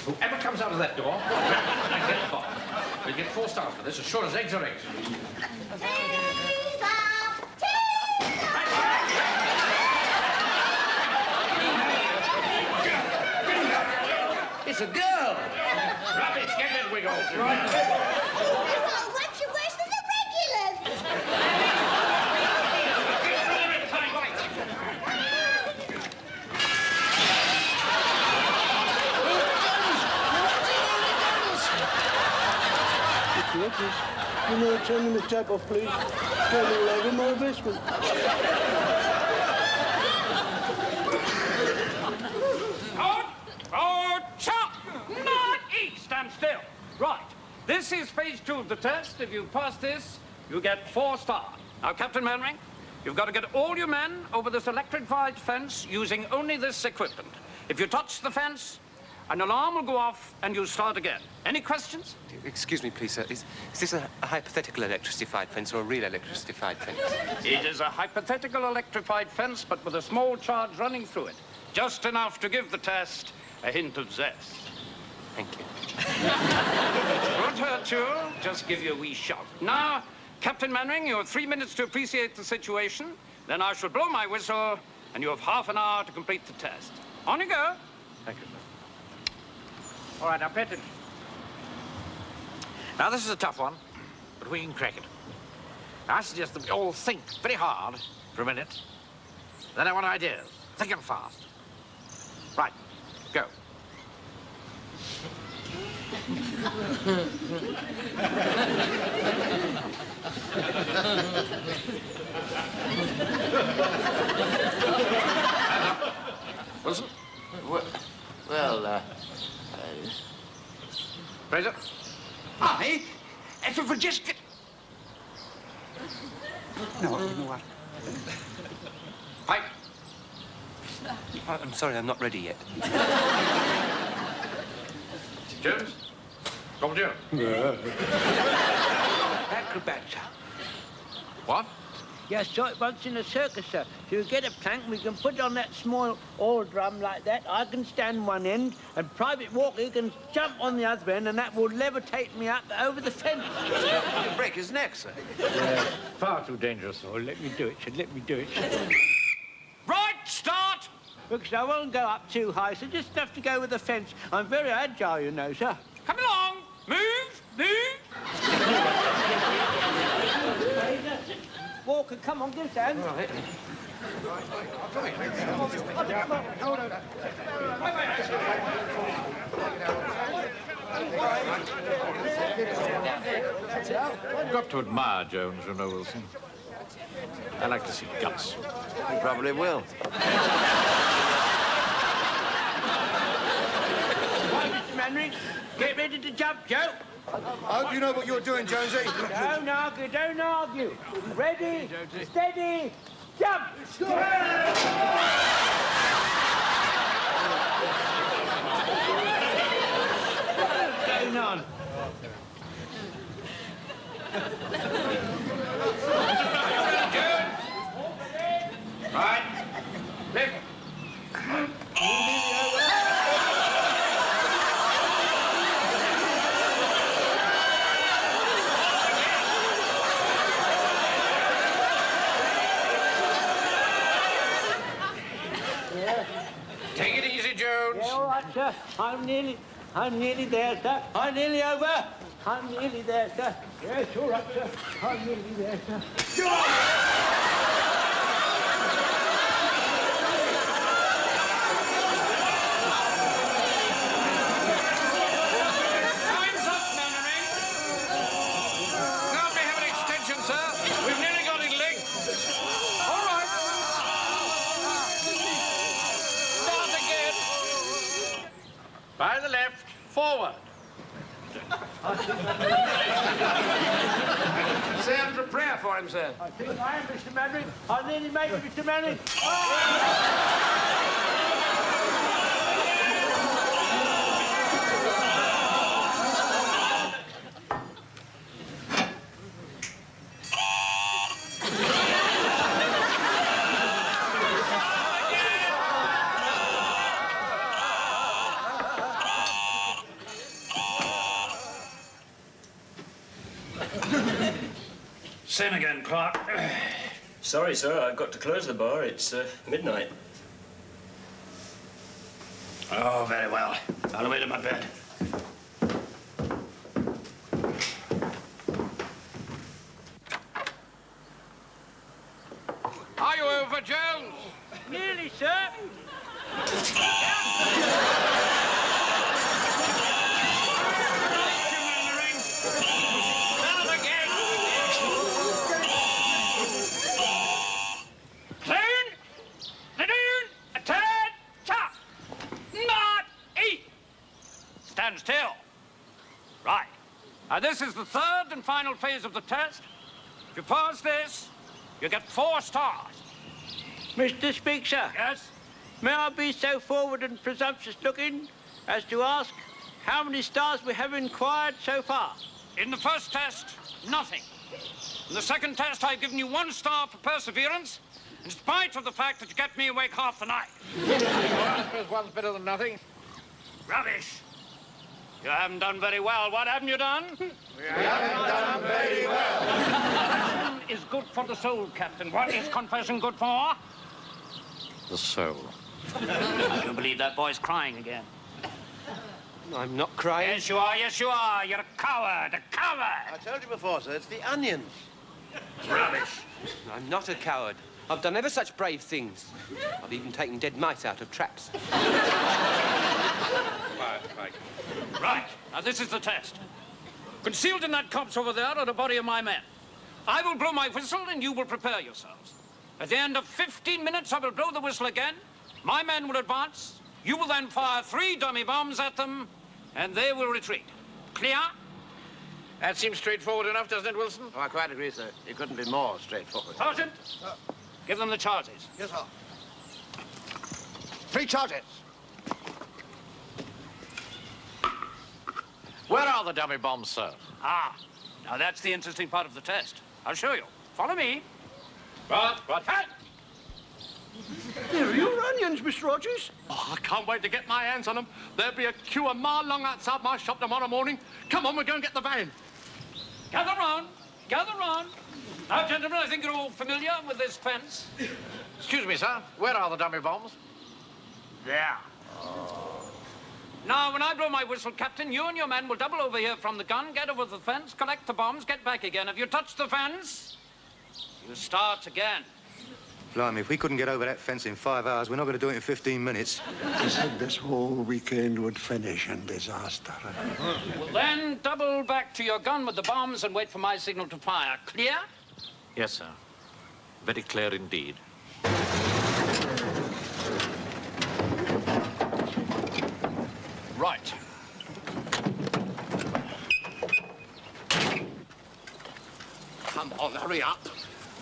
Whoever comes out of that door, and gets bombed. We'll get 4 stars for this, as sure as eggs are eggs. It's a girl! Rubbish, get that wig off. Oh, much worse than the regulars. You know, turn the tap off, please. Turn all over my investment. Chop! Not eat! Stand still. Right. This is phase 2 of the test. If you pass this, you get 4 stars. Now, Captain Mannering, you've got to get all your men over this electrified fence using only this equipment. If you touch the fence, an alarm will go off and you'll start again. Any questions? Excuse me, please, sir. Is this a hypothetical electrified fence or a real electrified fence? It is a hypothetical electrified fence, but with a small charge running through it. Just enough to give the test a hint of zest. Thank you. Won't hurt you. Just give you a wee shock. Now, Captain Mannering, you have 3 minutes to appreciate the situation. Then I shall blow my whistle, and you have half an hour to complete the test. On you go. Thank you, sir. All right, now, Petten. Now, this is a tough one, but we can crack it. I suggest that we all think very hard for a minute. Then I want ideas. Think and fast. Right. Go. Wilson? Well, Fraser? I? If we just get... No, you know what? Pike? I'm sorry, I'm not ready yet. Jones? Come Jones. Acrobat, sir. What? Yes, so it once in a circus, sir. So you get a plank, we can put it on that small oil drum like that. I can stand one end, and Private Walker can jump on the other end, and that will levitate me up over the fence. You'll break his neck, sir. Far too dangerous, sir. Let me do it, sir. Let me do it, sir. Right, start! Look, sir, I won't go up too high, so just enough to go with the fence. I'm very agile, you know, sir. Come along. Move, move. Walker, come on, give us a hand. All right. You've got to admire Jones, you know, Wilson. I like to see guts. You probably will. Mr. Mannering, get ready to jump, Joe. I hope you know what you're doing, Jonesy. Don't argue, don't argue. Ready, steady, jump! What's going on? Right. Left. Take it easy, Jones. Yeah, all right, sir. I'm nearly there, sir. I'm nearly over. I'm nearly there, sir. Yes, all right, sir. I'm nearly there, sir. Time's up, Mannering. Can't we have an extension, sir? We've nearly got it linked. All right. Start again. By the left, forward. Say after a prayer for him, sir. I think I am, Mr. Mannering. I nearly made it, Mr. Mannering. Same again, Clark. Sorry, sir, I've got to close the bar. It's midnight. Oh, very well. I'll away to my bed. Are you over, Jones? Nearly, sir. Stand still. Right. Now, this is the third and final phase of the test. If you pass this, you get 4 stars. Mr. Speaker. Yes? May I be so forward and presumptuous looking as to ask how many stars we have inquired so far? In the first test, nothing. In the second test, I've given you 1 star for perseverance, in spite of the fact that you kept me awake half the night. I suppose one's better than nothing. Rubbish. You haven't done very well. What haven't you done? We haven't done very well. Confession is good for the soul, Captain. What is confession good for? The soul. I don't believe that boy's crying again. I'm not crying. Yes, you are. Yes, you are. You're a coward. A coward. I told you before, sir, it's the onions. Rubbish. I'm not a coward. I've done ever such brave things. I've even taken dead mice out of traps. Right. Now, this is the test. Concealed in that copse over there are the body of my men. I will blow my whistle, and you will prepare yourselves. At the end of 15 minutes, I will blow the whistle again. My men will advance. You will then fire 3 dummy bombs at them, and they will retreat. Clear? That seems straightforward enough, doesn't it, Wilson? Oh, I quite agree, sir. It couldn't be more straightforward. Sergeant, give them the charges. Yes, sir. 3 charges. Where are the dummy bombs, sir? Ah, now that's the interesting part of the test. I'll show you. Follow me. Right, hand. There are your onions, Mr. Rogers. Oh, I can't wait to get my hands on them. There'll be a queue a mile long outside my shop tomorrow morning. Come on, we'll go and get the van. Gather round. Gather round. Now, gentlemen, I think you're all familiar with this fence. Excuse me, sir. Where are the dummy bombs? There. Now, when I blow my whistle, Captain, you and your men will double over here from the gun, get over the fence, collect the bombs, get back again. If you touch the fence, you start again. Blimey, if we couldn't get over that fence in 5 hours, we're not going to do it in 15 minutes. I said this whole weekend would finish in disaster. Well, then double back to your gun with the bombs and wait for my signal to fire. Clear? Yes, sir. Very clear indeed. Right. Come on, hurry up.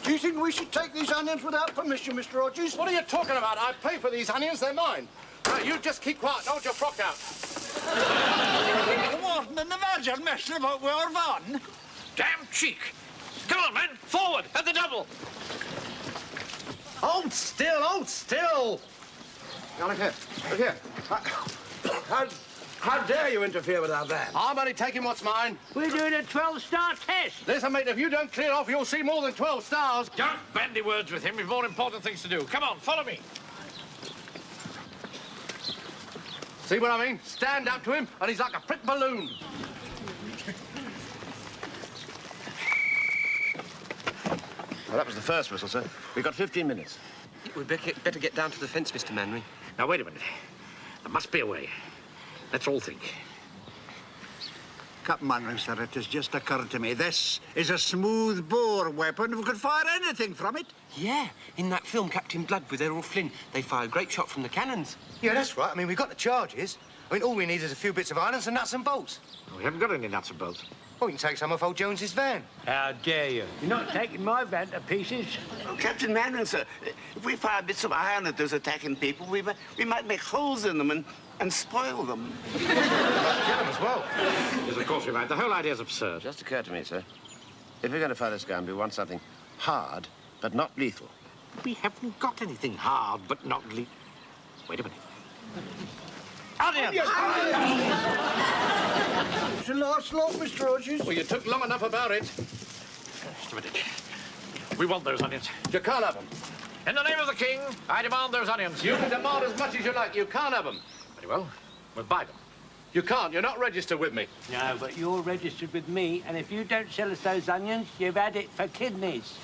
Do you think we should take these onions without permission, Mr. Rogers? What are you talking about? I pay for these onions, they're mine. Now, you just keep quiet, hold your frock out. What in the virgin messing about with our van? Damn cheek. Come on, man. Forward. At the double. Hold still, hold still. Now, look here. Look here. How dare you interfere with our van? I'm only taking what's mine. We're doing a 12-star test. Listen, mate, if you don't clear off, you'll see more than 12 stars. Don't bandy words with him. We've more important things to do. Come on, follow me. See what I mean? Stand up to him, and he's like a pricked balloon. Well, that was the first whistle, sir. We've got 15 minutes. We'd better get down to the fence, Mr. Manring. Now, wait a minute. There must be a way. Let's all think. Captain Manring, sir, it has just occurred to me. This is a smooth-bore weapon. We could fire anything from it. Yeah, in that film, Captain Blood with Errol Flynn, they fire a great shot from the cannons. Yeah, that's right. I mean, we've got the charges. I mean, all we need is a few bits of iron and some nuts and bolts. We haven't got any nuts and bolts. Well, we can take some off old Jones's van. How dare you? You're not taking my van to pieces. Oh, Captain Manring, sir, if we fire bits of iron at those attacking people, we might make holes in them and spoil them. Kill them as well. Yes, of course we might. The whole idea's absurd. Just occurred to me, sir. If we're going to fire this gun, we want something hard, but not lethal. We haven't got anything hard, but not lethal. Wait a minute. Onions! It's the last lot, Mr. Rogers. Well, you took long enough about it. Just a minute. We want those onions. You can't have them. In the name of the king, I demand those onions. You can demand as much as you like. You can't have them. Very well. We'll buy them. You can't. You're not registered with me. No, but you're registered with me, and if you don't sell us those onions, you've had it for kidneys.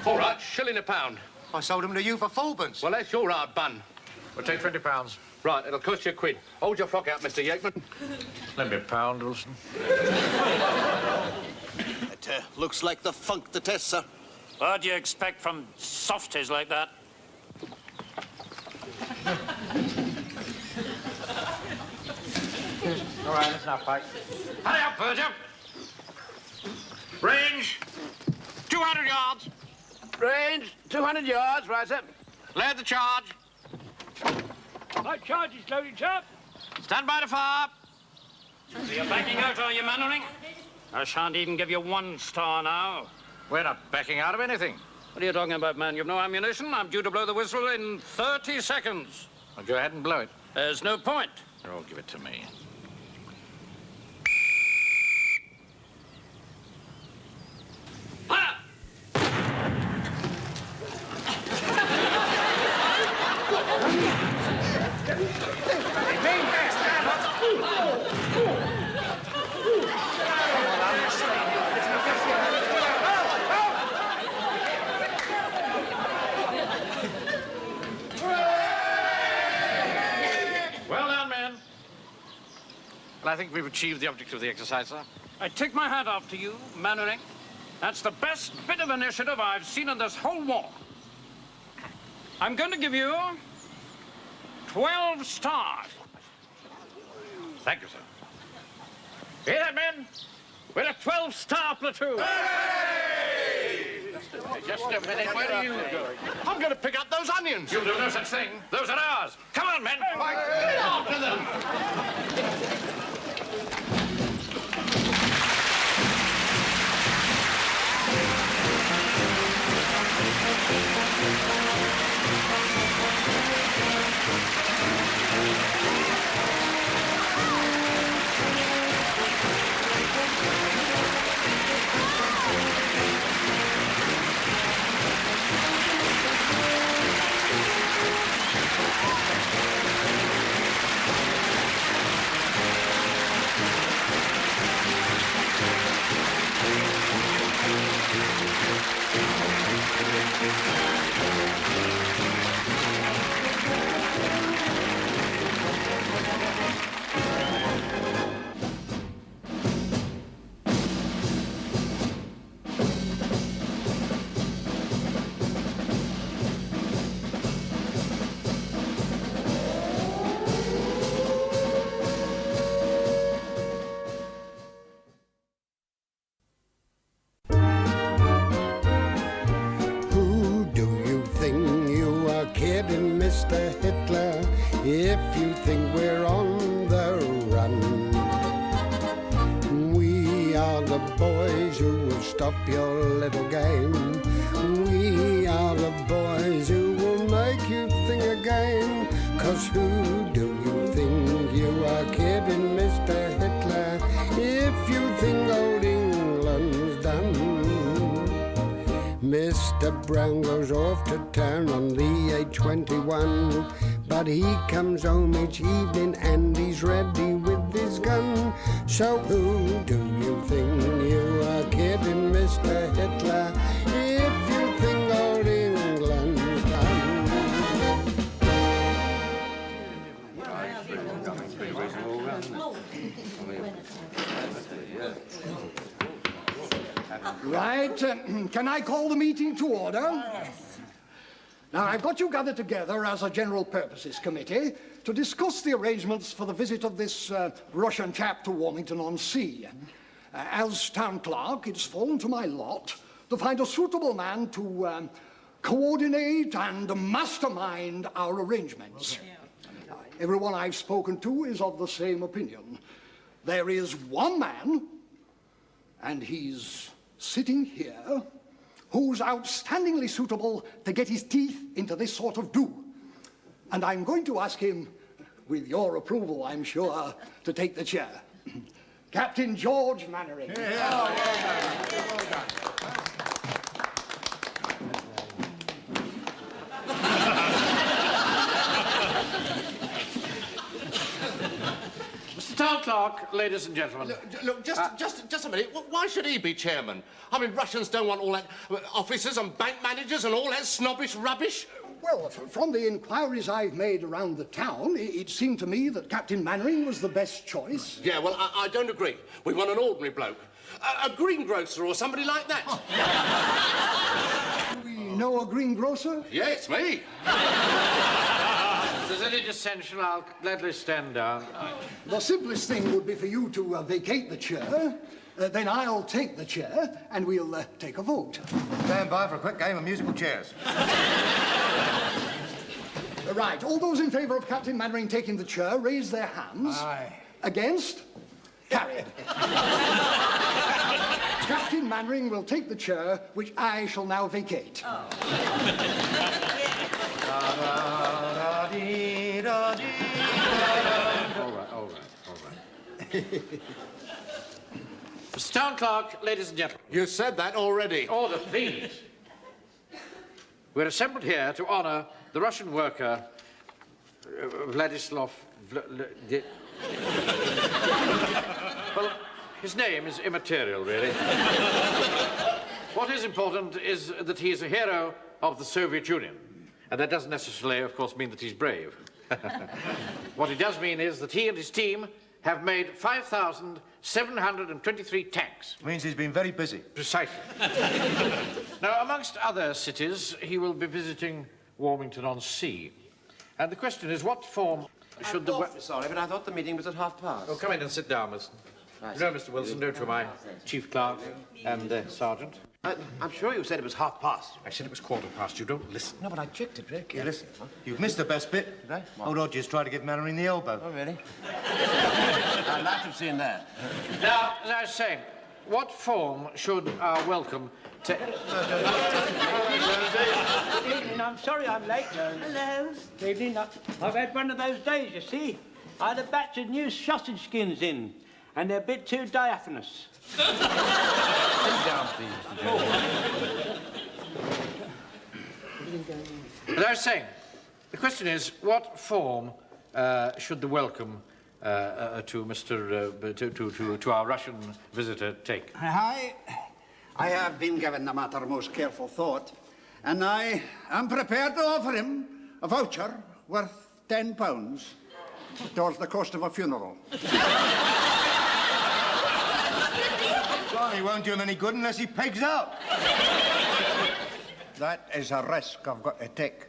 All right, shilling a pound. I sold them to you for fourpence. Well, that's your hard bun. We'll take £20. Right, it'll cost you a quid. Hold your frock out, Mr. Yakeman. Lend me a pound, Wilson. It looks like the funk the test, sir. What do you expect from softies like that? All right, that's enough, Pike. Hurry up, Virgil. Range, 200 yards. Range, 200 yards, right, sir. Load the charge. My charge is loaded, chap. Stand by to fire. So you're backing out, are you, Mannering? I shan't even give you 1 star now. We're not backing out of anything. What are you talking about, man? You've no ammunition. I'm due to blow the whistle in 30 seconds. Well, go ahead and blow it. There's no point. Or give it to me. Fire! Well done, men. Well, I think we've achieved the object of the exercise, sir. I take my hat off to you, Mannering. That's the best bit of initiative I've seen in this whole war. I'm going to give you 12 stars. Thank you, sir. Hear that, men? We're a 12-star platoon. Just a minute. Where are you going? I'm going to pick up those onions. You'll do no such thing. Those are ours. Come on, men. Get after them. Mr. Hitler, if you think we're on the run. We are the boys who will stop your little game. We are the boys who will make you think again. 'Cause who do you think you are kidding, Mr. Hitler, if you think old England's done? Mr. Brown goes off to town on the A21, but he comes home each evening and he's ready with his gun. So who do you think you are kidding, Mr. Hitler, if you think old England's done? Right, can I call the meeting to order? Yes. Now, I've got you gathered together as a General Purposes Committee to discuss the arrangements for the visit of this Russian chap to Warmington-on-Sea. As town clerk, it's fallen to my lot to find a suitable man to coordinate and mastermind our arrangements. Everyone I've spoken to is of the same opinion. There is one man, and he's sitting here, who's outstandingly suitable to get his teeth into this sort of do. And I'm going to ask him, with your approval, I'm sure, to take the chair. Captain George Mannering. Mr. Town Clerk, ladies and gentlemen. Look, just a minute. Why should he be chairman? I mean, Russians don't want all that officers and bank managers and all that snobbish rubbish. Well, from the inquiries I've made around the town, it seemed to me that Captain Mannering was the best choice. Yeah, well, I don't agree. We want an ordinary bloke. A greengrocer or somebody like that. Do we know a greengrocer? Yeah, it's me. If there's any dissension, I'll gladly stand down. The simplest thing would be for you to vacate the chair. Then I'll take the chair, and we'll take a vote. Stand by for a quick game of musical chairs. Right, all those in favour of Captain Mannering taking the chair, raise their hands. Aye. Against? Carried. Captain Mannering will take the chair, which I shall now vacate. All right. Mr. Town Clerk, ladies and gentlemen. You said that already. Order, please. We're assembled here to honour the Russian worker, Vladislav... Well, his name is immaterial, really. What is important is that he is a hero of the Soviet Union. And that doesn't necessarily, of course, mean that he's brave. What it does mean is that he and his team have made 5,723 tanks. Means he's been very busy. Precisely. Now, amongst other cities, he will be visiting Warmington-on-Sea. And the question is, what form should the... Sorry, but I thought the meeting was at 5:30. Oh, come in and sit down, Wilson. You know, Mr. Wilson, don't you, my chief clerk and sergeant? I'm sure you said it was 5:30. I said it was 15:15. You don't listen. No, but I checked it, Rick. Yeah, listen, you've missed the best bit. Did I? What? Old Odgers tried to give Mannering the elbow. Oh, really? I'd like to have seen that. Now, as I was saying, what form should our welcome take? Good evening. I'm sorry I'm late. Hello. Good evening. I've had one of those days, you see. I had a batch of new sausage skins in, and they're a bit too diaphanous. Sit down, please, Mr. Jones. As I was saying, the question is, what form should the welcome to our Russian visitor take? I have been given the matter most careful thought, and I am prepared to offer him a voucher worth £10 towards the cost of a funeral. Well, he won't do him any good unless he pegs out. That is a risk I've got to take.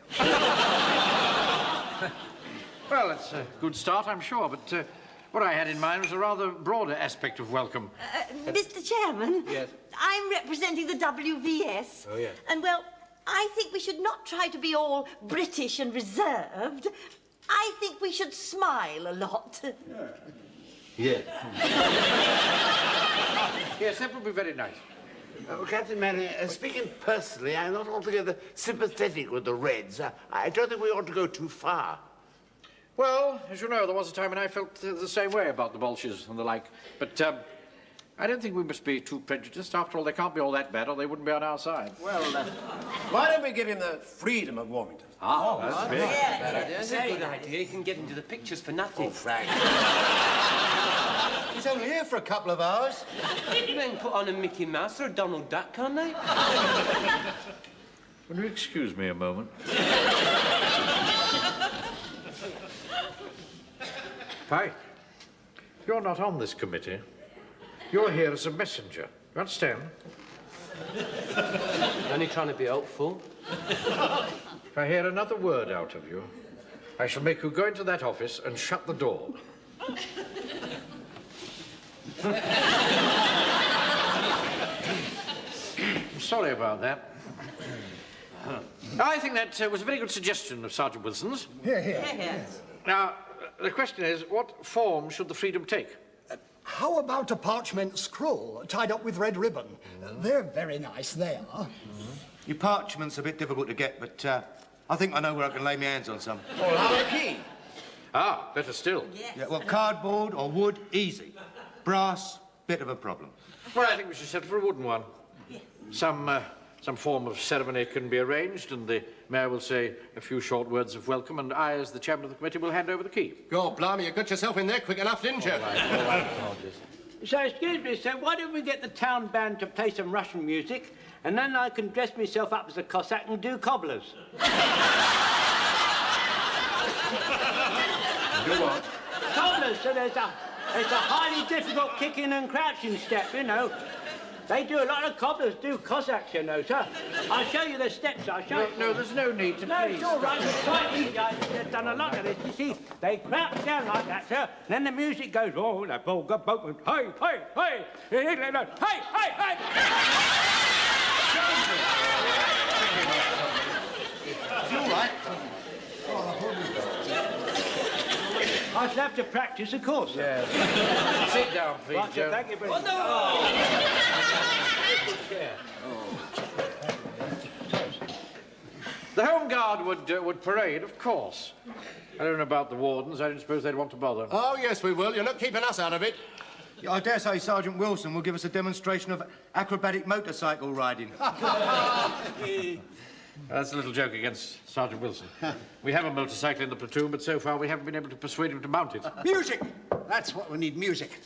Well, it's a good start, I'm sure, but what I had in mind was a rather broader aspect of welcome. Mr. Chairman? Yes? I'm representing the WVS. Oh, yes. And, well, I think we should not try to be all British and reserved. I think we should smile a lot. Yeah. Yes, that would be very nice. Captain Mannering, speaking personally, I'm not altogether sympathetic with the Reds. I don't think we ought to go too far. Well, as you know, there was a time when I felt the same way about the Bolshes and the like. But I don't think we must be too prejudiced. After all, they can't be all that bad, or they wouldn't be on our side. Well, why don't we give him the freedom of Warmington? That's big. That's a good idea. He can get into the pictures for nothing. Oh, Frank. He's only here for a couple of hours. They can put on a Mickey Mouse or a Donald Duck, can't they? Will you excuse me a moment? Pike, you're not on this committee. You're here as a messenger. You understand? Only trying to be helpful. If I hear another word out of you, I shall make you go into that office and shut the door. I'm sorry about that. I think that was a very good suggestion of Sergeant Wilson's. Yes. Now, the question is, what form should the freedom take? How about a parchment scroll tied up with red ribbon? They're very nice, they are. Your parchment's a bit difficult to get, but I think I know where I can lay my hands on some. Or how a key? Ah, better still. Yeah, well, cardboard or wood, easy. Brass, bit of a problem. Well, I think we should settle for a wooden one. Some form of ceremony can be arranged, and the mayor will say a few short words of welcome, and I, as the chairman of the committee, will hand over the key. God, blimey, you got yourself in there quick enough, didn't you? All right. So, excuse me, sir, why don't we get the town band to play some Russian music, and then I can dress myself up as a Cossack and do cobblers. Do what? Cobblers, so there's a highly difficult kicking and crouching step, you know. They do a lot of cobblers, do Cossacks, you know, sir. I'll show you the steps, I'll show you. No, there's no need to No, please. it's all right, it's quite easy. I've done a lot of this, you see. They crouch down like that, sir. Then the music goes, oh, the Volga boatman, hey, hey, hey, hey, hey, hey. Is he all right? I shall have to practice, of course, sir. Yeah. Sit down, please, Right, Joe. thank you very much. The Home Guard would parade, of course. I don't know about the wardens. I don't suppose they'd want to bother. Oh, yes, we will. You're not keeping us out of it. Yeah, I dare say Sergeant Wilson will give us a demonstration of acrobatic motorcycle riding. That's a little joke against Sergeant Wilson. We have a motorcycle in the platoon, but so far we haven't been able to persuade him to mount it. Music! That's what we need, music.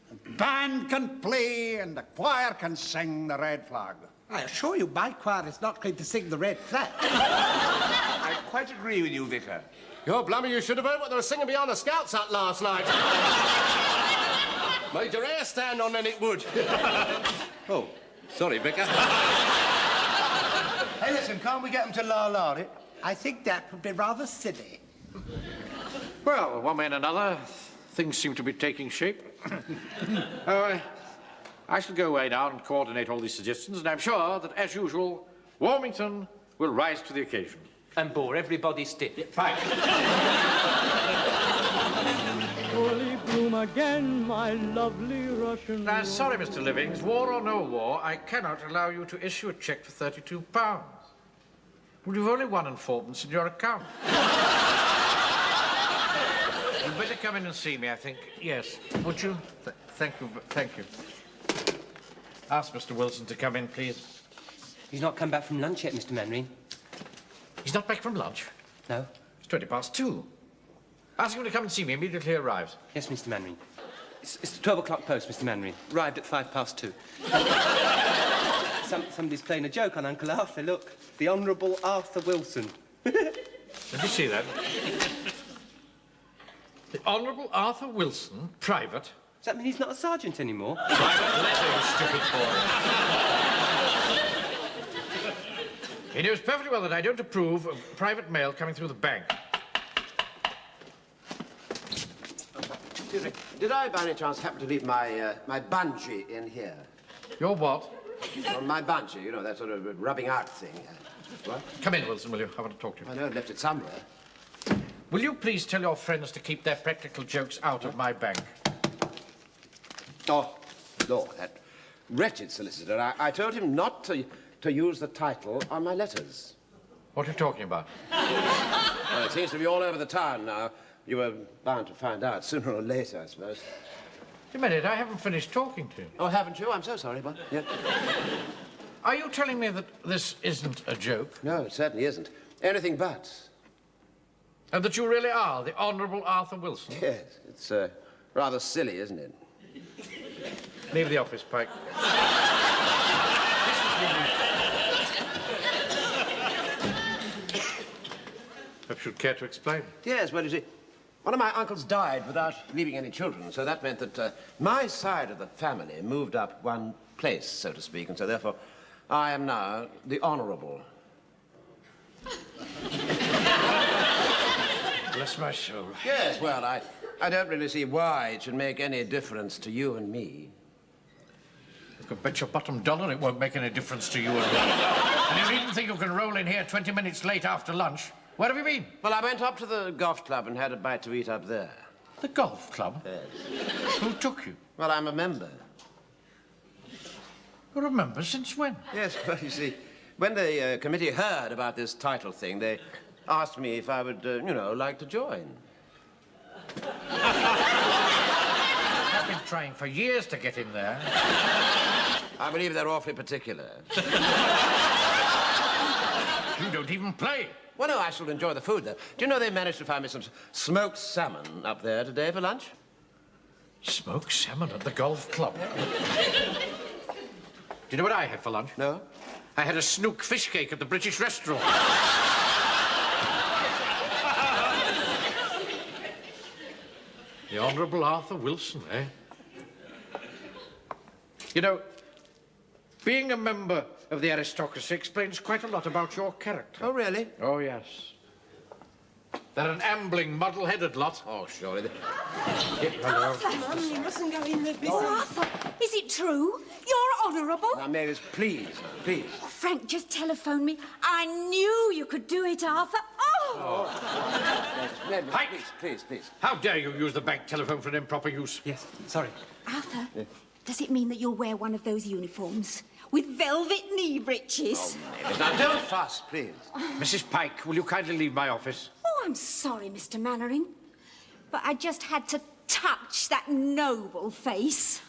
The band can play and the choir can sing the red flag. I assure you, my choir is not going to sing the red flag. I quite agree with you, Vicar. God, blimey, you should have heard what they were singing behind the Scouts hut last night. Made your hair stand on, then it would. Oh, sorry, Vicar. Hey, listen, can't we get them to la-la it? I think that would be rather silly. Well, one way and another, things seem to be taking shape. I shall go away now and coordinate all these suggestions, and I'm sure that, as usual, Warmington will rise to the occasion. And bore everybody stiff. Fine. Early bloom again, my lovely Russian. Now, sorry, Mr. Livings, war or no war, I cannot allow you to issue a cheque for £32. Well, you've only 1 and 4pence in your account. You'd better come in and see me, I think. Yes. Would you? Thank you. Thank you. Ask Mr. Wilson to come in, please. He's not come back from lunch yet, Mr. Manring. He's not back from lunch? No. It's 2:20. Ask him to come and see me immediately he arrives. Yes, Mr. Manring. It's the 12 o'clock post, Mr. Manring. Arrived at 2:05. Somebody's playing a joke on Uncle Arthur. Look, the Honourable Arthur Wilson. Let me see that. The Honourable Arthur Wilson, private. Does that mean he's not a sergeant anymore? Private letter, you stupid boy. He knows perfectly well that I don't approve of private mail coming through the bank. Excuse me. Did I, by any chance, happen to leave my bungee in here? Your what? Well, my bungee, you know, that sort of rubbing out thing. What? Come in, Wilson, will you? I want to talk to you. I know I left it somewhere. Will you please tell your friends to keep their practical jokes out of my bank? Oh, Lord, that wretched solicitor. I told him not to use the title on my letters. What are you talking about? Well, it seems to be all over the town now. You were bound to find out sooner or later, I suppose. Wait a minute, I haven't finished talking to you. Oh, haven't you? I'm so sorry, but... Yeah. Are you telling me that this isn't a joke? No, it certainly isn't. Anything but. And that you really are the Honourable Arthur Wilson? Yes, it's rather silly, isn't it? Leave the office, Pike. Perhaps you'd care to explain. Yes, well, you see, one of my uncles died without leaving any children, so that meant that my side of the family moved up one place, so to speak, and so therefore I am now the Honourable. Bless my soul. Yes, well, I don't really see why it should make any difference to you and me. You can bet your bottom dollar it won't make any difference to you and me. And you needn't think you can roll in here 20 minutes late after lunch. Where have you been? Well, I went up to the golf club and had a bite to eat up there. The golf club? Yes. Who took you? Well, I'm a member. You're a member since when? Yes, well, you see, when the committee heard about this title thing, they asked me if I would, you know, like to join. I've been trying for years to get in there. I believe they're awfully particular. You don't even play. Well, no, I shall enjoy the food, though. Do you know they managed to find me some smoked salmon up there today for lunch? Smoked salmon at the golf club. Do you know what I had for lunch? No. I had a snook fish cake at the British restaurant. The Honourable Arthur Wilson, eh? You know, being a member of the aristocracy explains quite a lot about your character. Oh, really? Oh, yes. They're an ambling, muddle-headed lot. Oh, surely. Hello. Mum, you mustn't go in there, busy. Oh, Arthur, is it true? You're honourable? Now, Mavis, please, please. Oh, Frank just telephoned me. I knew you could do it, Arthur. Oh! Mavis, please, please. How dare you use the bank telephone for an improper use? Yes, sorry. Arthur, does it mean that you'll wear one of those uniforms with velvet knee breeches? Oh, Mavis, now don't fuss, please. Mrs. Pike, will you kindly leave my office? Oh, I'm sorry, Mr. Mannering, but I just had to touch that noble face.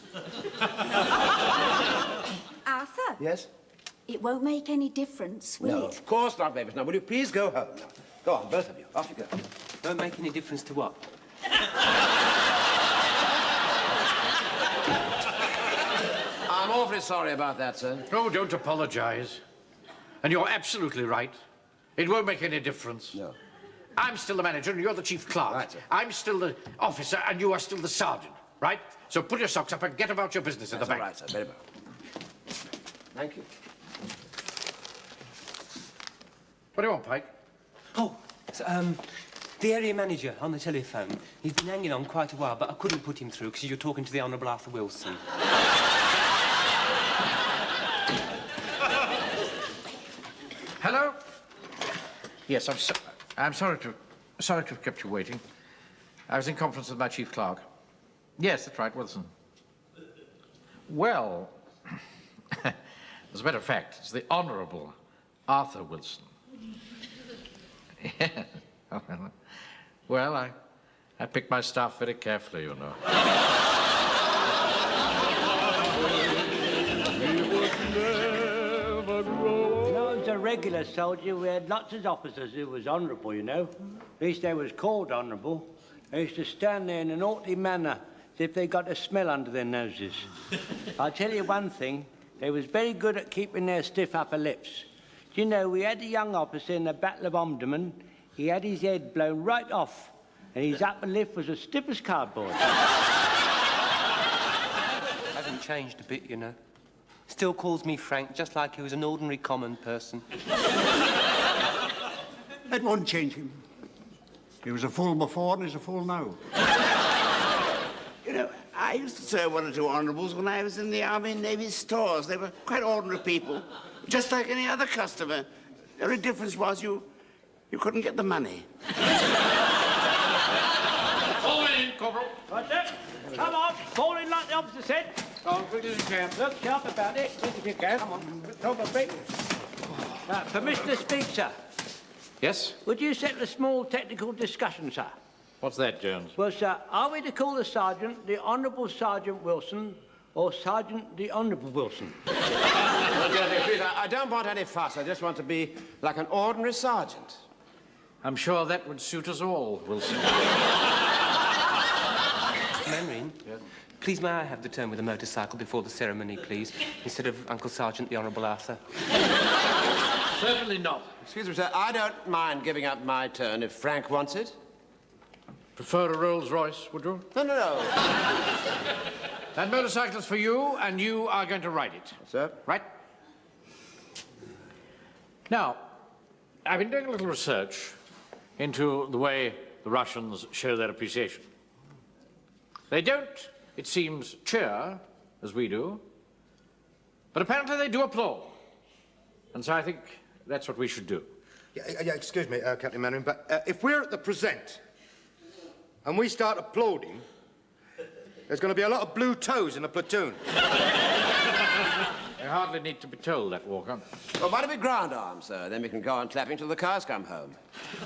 Arthur? Yes? It won't make any difference, will No, it? of course not, Mavis. Now, will you please go home now? Go on, both of you. Off you go. Don't make any difference to what? I'm awfully sorry about that, sir. Oh, don't apologise. And you're absolutely right. It won't make any difference. No. I'm still the manager and you're the chief clerk. Right, sir. I'm still the officer and you are still the sergeant, right? So put your socks up and get about your business in the That's bank. all right, sir. Very well. Thank you. What do you want, Pike? Oh, so, the area manager on the telephone. He's been hanging on quite a while, but I couldn't put him through because you're talking to the Honourable Arthur Wilson. Hello? Yes, I'm sorry to have kept you waiting. I was in conference with my chief clerk. Yes, that's right, Wilson. Well, as a matter of fact, it's the Honourable Arthur Wilson. Yeah. Well, I pick my staff very carefully, you know. When I was a regular soldier, we had lots of officers who was honourable, you know. At least they was called honourable. They used to stand there in an haughty manner, as if they got a smell under their noses. I'll tell you one thing, they was very good at keeping their stiff upper lips. Do you know, we had a young officer in the Battle of Omdurman. He had his head blown right off, and his upper lip was as stiff as cardboard. Hasn't changed a bit, you know. Still calls me Frank, just like he was an ordinary common person. That won't change him. He was a fool before and he's a fool now. You know, I used to serve one or two honourables when I was in the Army and Navy stores. They were quite ordinary people, just like any other customer. The only difference was you couldn't get the money. Fall in, Corporal. Right there. Come on, fall in like the officer said. Go on, quick as you can. Look sharp about it, quick as you can. Come on, talk a bit. Permission to speak, sir. Yes? Would you settle a small technical discussion, sir? What's that, Jones? Well, sir, are we to call the sergeant the Honourable Sergeant Wilson or Sergeant the Honourable Wilson? I don't want any fuss. I just want to be like an ordinary sergeant. I'm sure that would suit us all, Wilson. Mannering? Yes? Please, may I have the turn with the motorcycle before the ceremony, please, instead of Uncle Sergeant the Honourable Arthur? Certainly not. Excuse me, sir. I don't mind giving up my turn if Frank wants it. Prefer a Rolls-Royce, would you? No. That motorcycle's for you, and you are going to ride it. Sir? Right? Now, I've been doing a little research into the way the Russians show their appreciation. They don't, it seems, cheer, as we do, but apparently they do applaud. And so I think that's what we should do. Yeah, excuse me, Captain Mannering, but if we're at the present and we start applauding, there's going to be a lot of blue toes in the platoon. I hardly need to be told that, Walker. Well, why don't we ground arm, sir? Then we can go on clapping till the cows come home.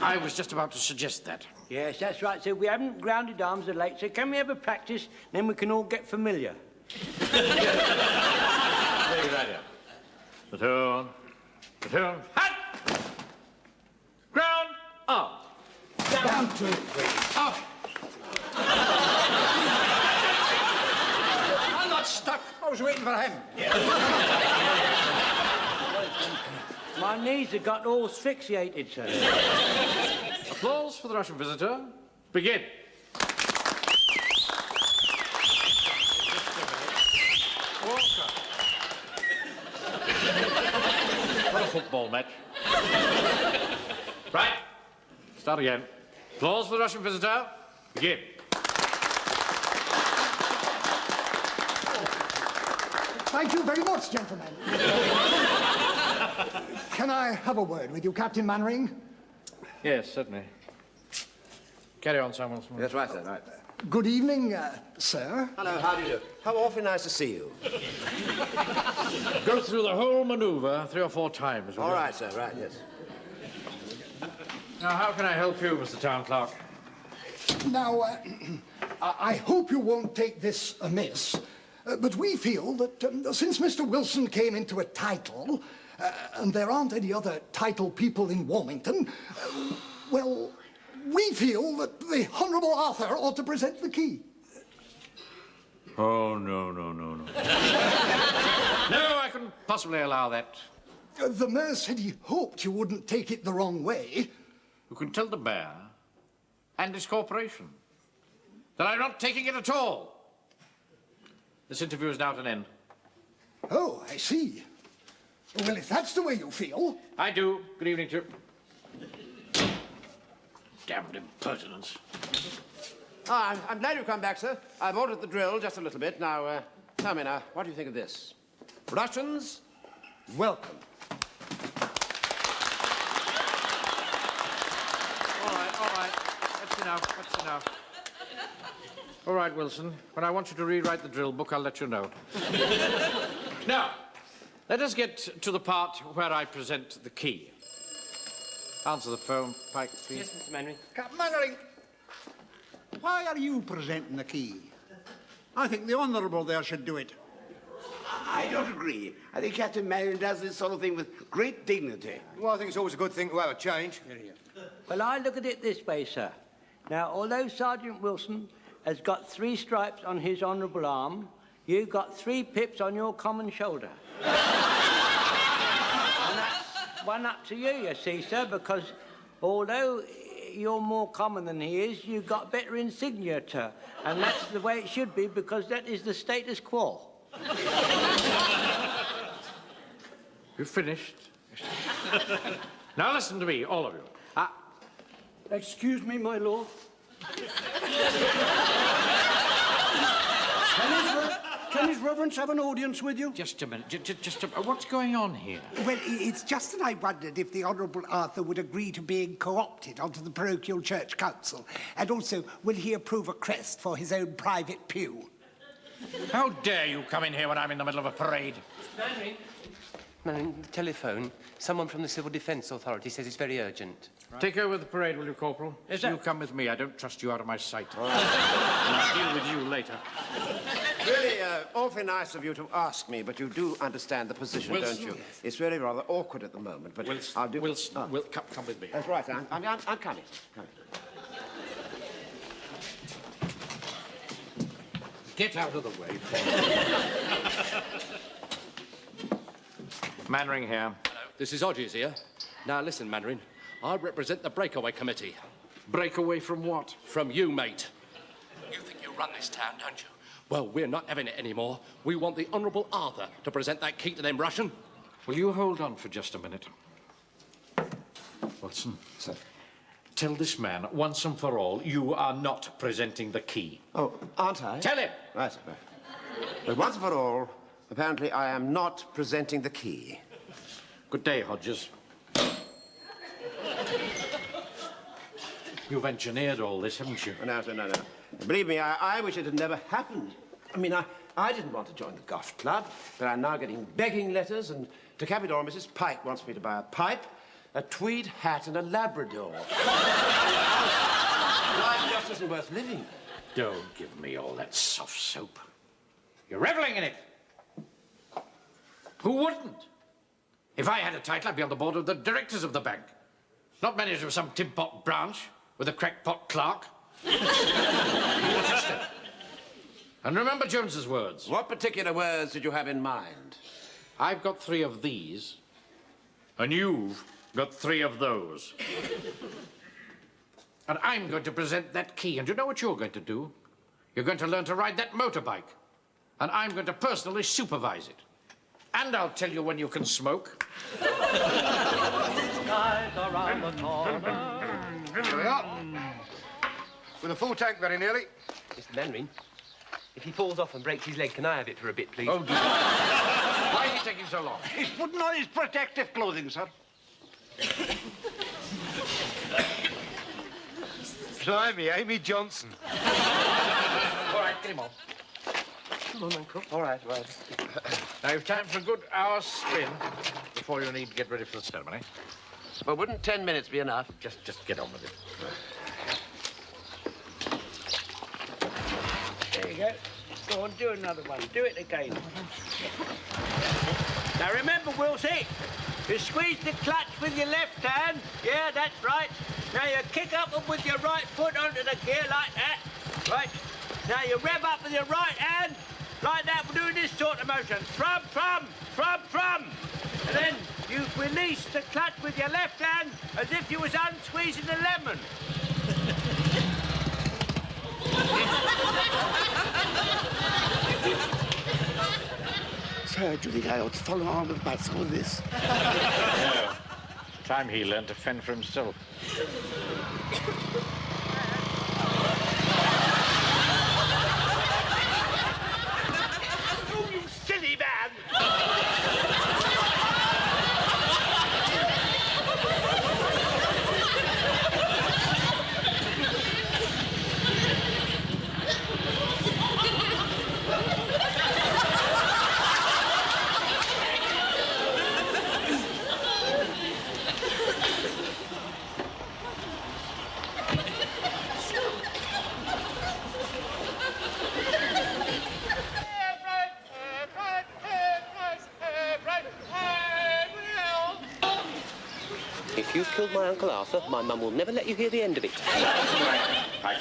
I was just about to suggest that. Yes, that's right, sir. We haven't grounded arms of late, so can we have a practice? Then we can all get familiar. Very good idea. Platoon. Platoon. Hat! Ground arm. Down to it, please. Up. I'm not stuck. I was waiting for him. My knees have got all asphyxiated, sir. Applause for the Russian visitor. Begin. Walker. What a football match. Right. Start again. Applause for the Russian visitor. Begin. Thank you very much, gentlemen. Can I have a word with you, Captain Mannering? Yes, certainly. Carry on, Samuelson. That's right, sir, right. Good evening, sir. Hello, how do you do? How awfully nice to see you. Go through the whole manoeuvre 3 or 4 times. All right, sir, right, yes. Now, how can I help you, Mr. Town Clerk? Now, I hope you won't take this amiss, but we feel that since Mr. Wilson came into a title, and there aren't any other title people in Warmington, well, we feel that the Honourable Arthur ought to present the key. Oh, no. No, I couldn't possibly allow that. The mayor said he hoped you wouldn't take it the wrong way. You can tell the mayor and his corporation that I'm not taking it at all. This interview is now at an end. Oh, I see. Well, if that's the way you feel... I do. Good evening to you. Damned impertinence. Ah, I'm glad you've come back, sir. I've altered the drill just a little bit. Now, tell me now, what do you think of this? Russians, welcome. All right. That's enough. All right, Wilson. When I want you to rewrite the drill book, I'll let you know. Now, let us get to the part where I present the key. Answer the phone, Pike, please. Yes, Mr. Mannering. Captain Mannering, why are you presenting the key? I think the Honourable there should do it. I don't agree. I think Captain Mannering does this sort of thing with great dignity. Well, I think it's always a good thing to have a change. Well, I look at it this way, sir. Now, although Sergeant Wilson has got 3 stripes on his honourable arm, you've got 3 pips on your common shoulder. And that's one up to you see, sir, because although you're more common than he is, you've got better insignia, sir. And that's the way it should be, because that is the status quo. You finished? Now listen to me, all of you. Excuse me, my lord. Can his reverence have an audience with you? Just a minute. What's going on here? Well, it's just that I wondered if the Honourable Arthur would agree to being co-opted onto the parochial church council. And also, will he approve a crest for his own private pew? How dare you come in here when I'm in the middle of a parade? Mannering, the telephone. Someone from the Civil Defence Authority says it's very urgent. Right. Take over the parade, will you, Corporal? Yes, You sir. come with me. I don't trust you out of my sight. And I'll deal with you later. Really, awfully nice of you to ask me, but you do understand the position, Wilson. don't you? It's really rather awkward at the moment, but Wilson, I'll do... Wilson, come with me. That's right, I'm coming. Get out of the way. Mannering here. Hello, this is Odgies here. Now, listen, Mannering. I represent the Breakaway Committee. Breakaway from what? From you, mate. You think you run this town, don't you? Well, we're not having it anymore. We want the Honourable Arthur to present that key to them Russian. Will you hold on for just a minute? Watson. Sir. Tell this man, once and for all, you are not presenting the key. Oh, aren't I? Tell him! Right. But once and for all, apparently I am not presenting the key. Good day, Hodges. You've engineered all this, haven't you? No. Believe me, I wish it had never happened. I mean, I didn't want to join the golf club, but I'm now getting begging letters, and to cap it all, Mrs. Pike wants me to buy a pipe, a tweed hat, and a Labrador. Life just isn't worth living. Don't give me all that soft soap. You're reveling in it. Who wouldn't? If I had a title, I'd be on the board of the directors of the bank. Not manager of some tin-pot branch with a crackpot clerk. And remember Jones's words. What particular words did you have in mind? I've got 3 of these, and you've got 3 of those. And I'm going to present that key, and you know what you're going to do? You're going to learn to ride that motorbike, and I'm going to personally supervise it. And I'll tell you when you can smoke. Skies around the corner. Here we are. With a full tank very nearly. Mr. Manring, if he falls off and breaks his leg, can I have it for a bit, please? Oh, dear. Why are you taking so long? He's putting on his protective clothing, sir. Blimey, Amy Johnson. All right, get him on. Come on, Uncle. All right, right. Now, you've time for a good hour's spin before you need to get ready for the ceremony. Well, wouldn't 10 minutes be enough? Just get on with it. There you go. Go on, do another one. Do it again. Now, remember, Wilsie, you squeeze the clutch with your left hand. Yeah, that's right. Now, you kick up with your right foot onto the gear like that. Right. Now, you rev up with your right hand. Like that, we're doing this sort of motion. From. And then you release the clutch with your left hand as if you was unsqueezing a lemon. Sir, do you think I ought to follow on with my school this? No. Time he learned to fend for himself. Oh, you silly man! If you've killed my Uncle Arthur, my mum will never let you hear the end of it. Well,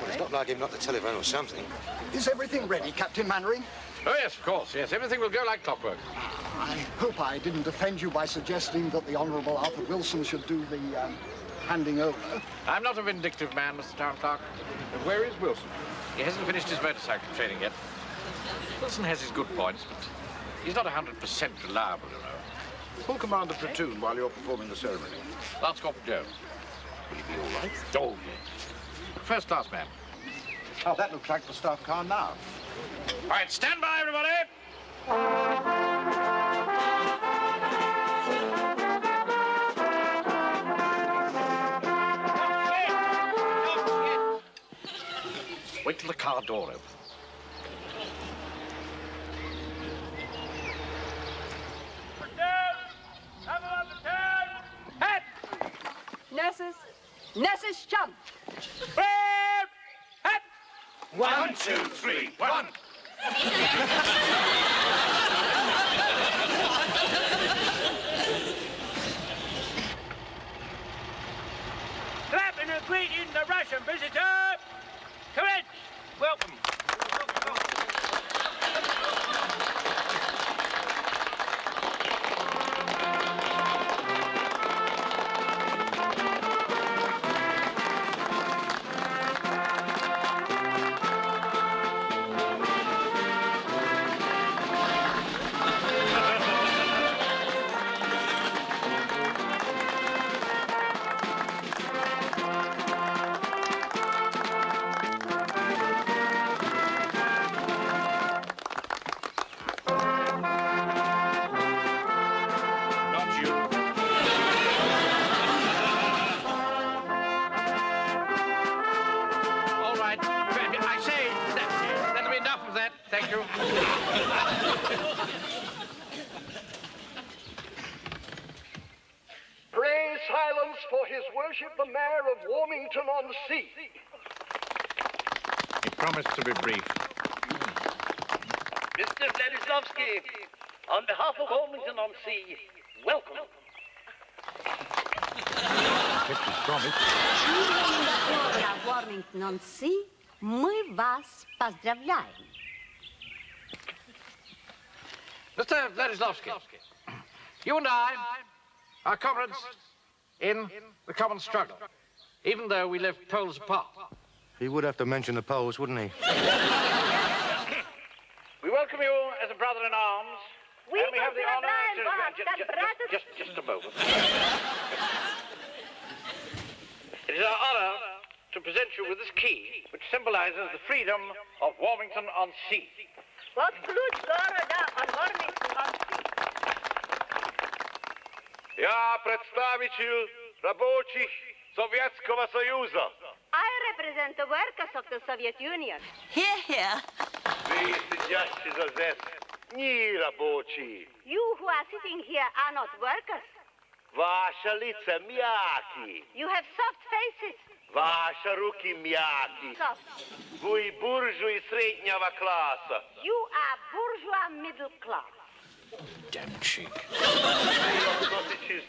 it's not like him not to telephone or something. Is everything ready, Captain Mannering? Oh, yes, of course, yes. Everything will go like clockwork. I hope I didn't offend you by suggesting that the Honourable Arthur Wilson should do the handing over. I'm not a vindictive man, Mr. Town Clerk. And where is Wilson? He hasn't finished his motorcycle training yet. Wilson has his good points, but he's not 100% reliable, you know. Who'll command the platoon while you're performing the ceremony? Lance Corporal Jones. Will he be all right? Oh, yes. First class man. Oh, that looks like the staff car now. All right, stand by, everybody. Wait till the car door opens. Nurses, jump. 1, 2, 3, 1. Clap and a greeting the Russian visitor. Commence. Welcome. for His Worship the Mayor of Warmington-on-Sea. He promised to be brief. Mr. Vladislavsky, on behalf of Warmington-on-Sea, welcome. Warmington-on-Sea, мы вас поздравляем. Mr. Vladislavsky, you and I are comrades in the common struggle, even though we live poles apart. He would have to mention the Poles, wouldn't he? We welcome you as a brother in arms. We and we have the honor to... Just a moment. It is our honor to present you with this key, which symbolizes the freedom of Warmington-on-Sea. What ключ города от Warmington-on-Sea? Я представитель рабочих Советского Союза. I represent the workers of the Soviet Union. Here, here. Вы сидящие за здесь не рабочие. You who are sitting here are not workers. Ваши лица мягкие. You have soft faces. Ваши руки мягкие. Soft. Вы буржуи среднего класса. You are bourgeois middle class. Damn cheek. Вы относитесь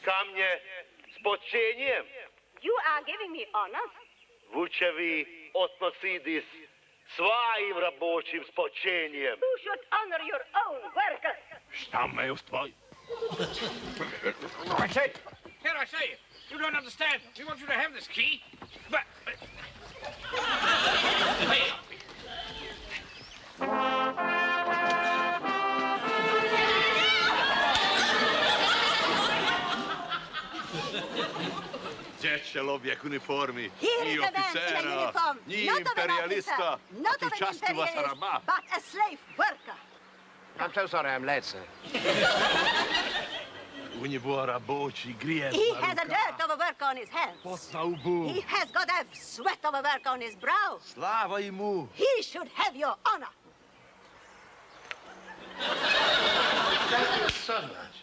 ко мне с почтением. You are giving me honors. Лучше вы относитесь своим рабочим с почтением. You should honor your own workers. Штаммы устрой. I say, here I say, you don't understand. We want you to have this key, but... Gdzie człowiek w uniformie? Here Ni is a man in a oficera, uniform, ni not of an imperialista, officer, not a of tu an часто вас imperialist, раба. but a slave worker. I'm so sorry I'm late, sir. У него рабочий грязь He на has a руках. dirt of a work on his hands. По столбу. He has got a sweat of a work on his brow. Слава ему. He should have your honor. Thank you so much.